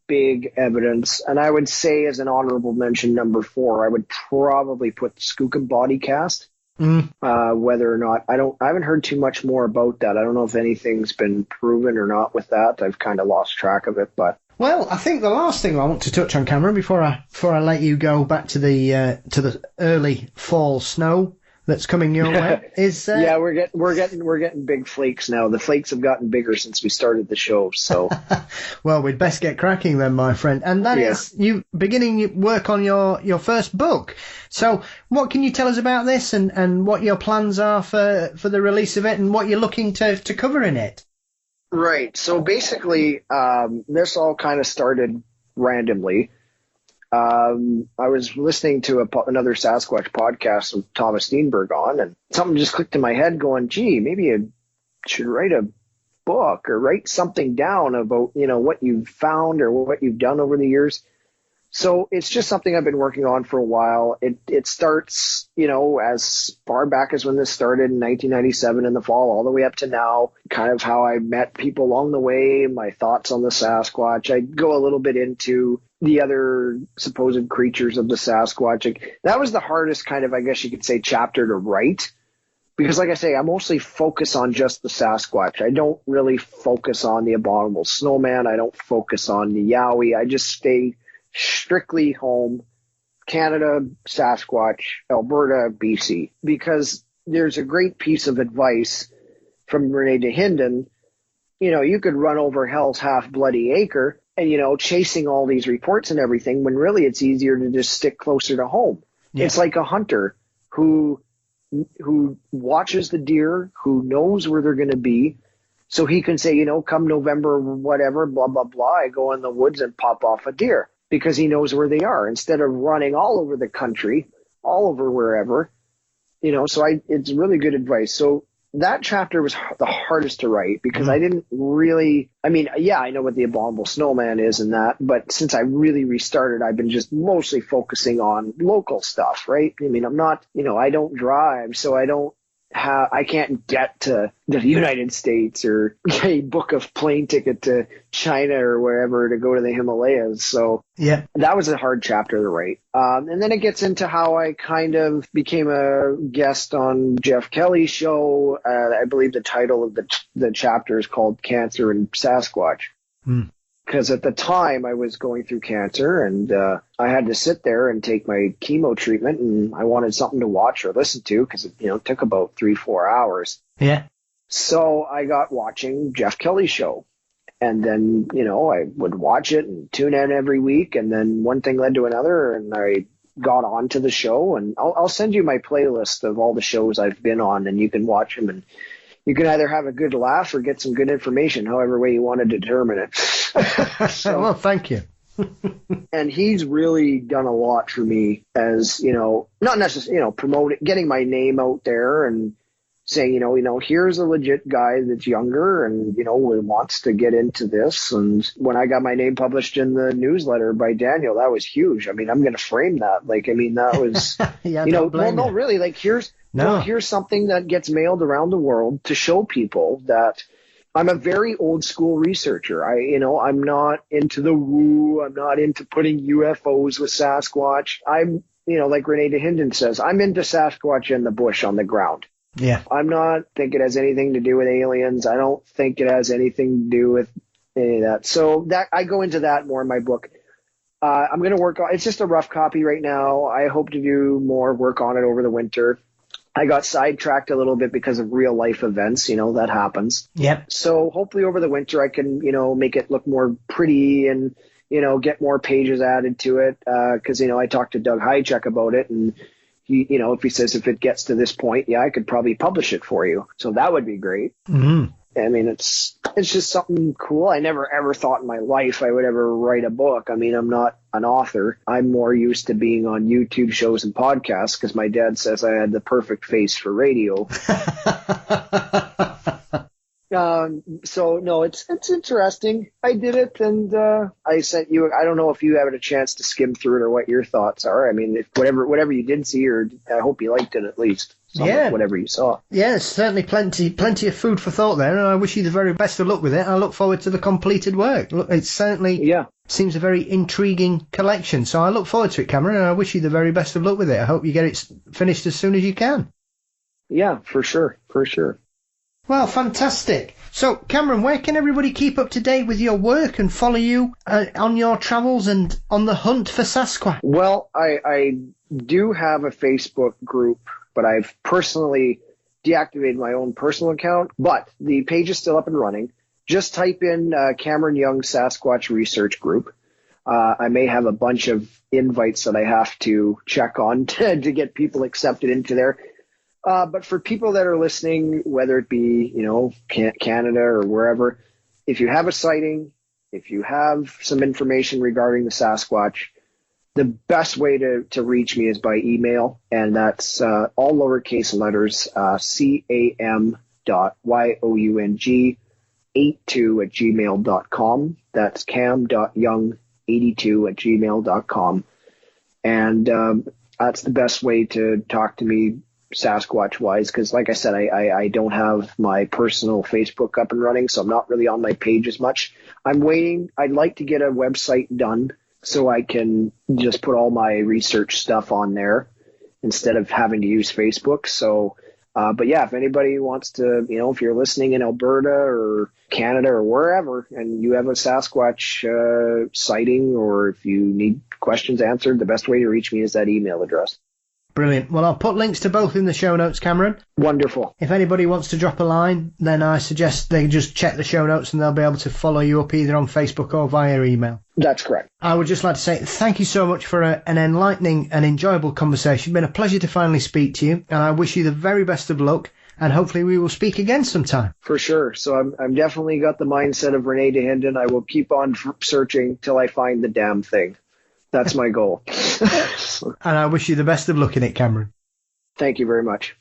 big evidence. And I would say, as an honorable mention, number 4, I would probably put the Skookum body cast. Whether or not, I haven't heard too much more about that. I don't know if anything's been proven or not with that. I've kind of lost track of it, but. Well, I think the last thing I want to touch on, Cameron, before I let you go back to the early fall snow that's coming your way is we're getting big flakes now. The flakes have gotten bigger since we started the show, so well, we'd best get cracking then, my friend. And that is you beginning work on your first book. So what can you tell us about this and what your plans are for the release of it and what you're looking to cover in it? Right. So basically, this all kind of started randomly. I was listening to another Sasquatch podcast with Thomas Steenberg on, and something just clicked in my head going, gee, maybe you should write a book or write something down about, you know, what you've found or what you've done over the years. So it's just something I've been working on for a while. It starts, you know, as far back as when this started in 1997 in the fall, all the way up to now, kind of how I met people along the way, my thoughts on the Sasquatch. I go a little bit into the other supposed creatures of the Sasquatch. That was the hardest kind of, I guess you could say, chapter to write. Because like I say, I mostly focus on just the Sasquatch. I don't really focus on the abominable snowman. I don't focus on the Yowie. I just stay strictly home, Canada, Sasquatch, Alberta, BC, because there's a great piece of advice from Rene Dahinden. You know, you could run over Hell's Half Bloody Acre and, you know, chasing all these reports and everything, when really it's easier to just stick closer to home. Yeah. It's like a hunter who watches the deer, who knows where they're going to be, so he can say, you know, come November, whatever, blah, blah, blah, I go in the woods and pop off a deer, because he knows where they are, instead of running all over the country, all over wherever, you know. So it's really good advice. So that chapter was the hardest to write, because I didn't really, I mean, yeah, I know what the abominable snowman is and that, but since I really restarted, I've been just mostly focusing on local stuff, right? I mean, I'm not, you know, I don't drive, so I can't get to the United States or book a plane ticket to China or wherever to go to the Himalayas. So yeah, that was a hard chapter to write. And then it gets into how I kind of became a guest on Jeff Kelly's show. I believe the title of the chapter is called Cancer and Sasquatch. because at the time I was going through cancer, and I had to sit there and take my chemo treatment, and I wanted something to watch or listen to because it took about 3-4 hours. Yeah. So I got watching Jeff Kelly's show. And then, I would watch it and tune in every week. And then one thing led to another, and I got onto the show. And I'll send you my playlist of all the shows I've been on, and you can watch them. And you can either have a good laugh or get some good information, however way you want to determine it. Well, thank you. And he's really done a lot for me as, not necessarily, promoting, getting my name out there and saying, here's a legit guy that's younger and, wants to get into this. And when I got my name published in the newsletter by Daniel, that was huge. I mean, I'm going to frame that. That was, yeah, really, here's something that gets mailed around the world to show people that I'm a very old school researcher. I'm not into the woo. I'm not into putting UFOs with Sasquatch. I'm, like Renee DeHinden says, I'm into Sasquatch in the bush on the ground. Yeah. I'm not think it has anything to do with aliens. I don't think it has anything to do with any of that. So that I go into that more in my book. I'm going to work on, it's just a rough copy right now. I hope to do more work on it over the winter. I got sidetracked a little bit because of real life events, that happens. Yep. So hopefully over the winter I can, make it look more pretty and, get more pages added to it. Cause, I talked to Doug Hychek about it, and if he says if it gets to this point, yeah, I could probably publish it for you. So that would be great. Mm-hmm. I mean, it's just something cool. I never ever thought in my life I would ever write a book. I mean, I'm not an author. I'm more used to being on YouTube shows and podcasts because my dad says I had the perfect face for radio. So no, it's interesting. I did it, and I sent you. I don't know if you had a chance to skim through it or what your thoughts are. I mean, if whatever you did see, or I hope you liked it at least. Whatever you saw. Yeah, certainly plenty of food for thought there, and I wish you the very best of luck with it. I look forward to the completed work. Look, it certainly seems a very intriguing collection, so I look forward to it, Cameron, and I wish you the very best of luck with it. I hope you get it finished as soon as you can. Yeah, for sure. Well, fantastic. So, Cameron, where can everybody keep up to date with your work and follow you on your travels and on the hunt for Sasquatch? Well, I do have a Facebook group, but I've personally deactivated my own personal account. But the page is still up and running. Just type in Cameron Young Sasquatch Research Group. I may have a bunch of invites that I have to check on to get people accepted into there. But for people that are listening, whether it be, Canada or wherever, if you have a sighting, if you have some information regarding the Sasquatch, the best way to reach me is by email, and that's all lowercase letters, cam.young82@gmail.com. That's cam.young82@gmail.com. And that's the best way to talk to me Sasquatch wise, because like I said, I don't have my personal Facebook up and running, so I'm not really on my page as much. I'm waiting. I'd like to get a website done so I can just put all my research stuff on there instead of having to use Facebook. So, but yeah, if anybody wants to, if you're listening in Alberta or Canada or wherever, and you have a Sasquatch sighting, or if you need questions answered, the best way to reach me is that email address. Brilliant. Well, I'll put links to both in the show notes, Cameron. Wonderful. If anybody wants to drop a line, then I suggest they just check the show notes and they'll be able to follow you up either on Facebook or via email. That's correct. I would just like to say thank you so much for an enlightening and enjoyable conversation. It's been a pleasure to finally speak to you, and I wish you the very best of luck, and hopefully we will speak again sometime. For sure. So I'm definitely got the mindset of Renee DeHinden. I will keep on searching till I find the damn thing. That's my goal. And I wish you the best of luck in it, Cameron. Thank you very much.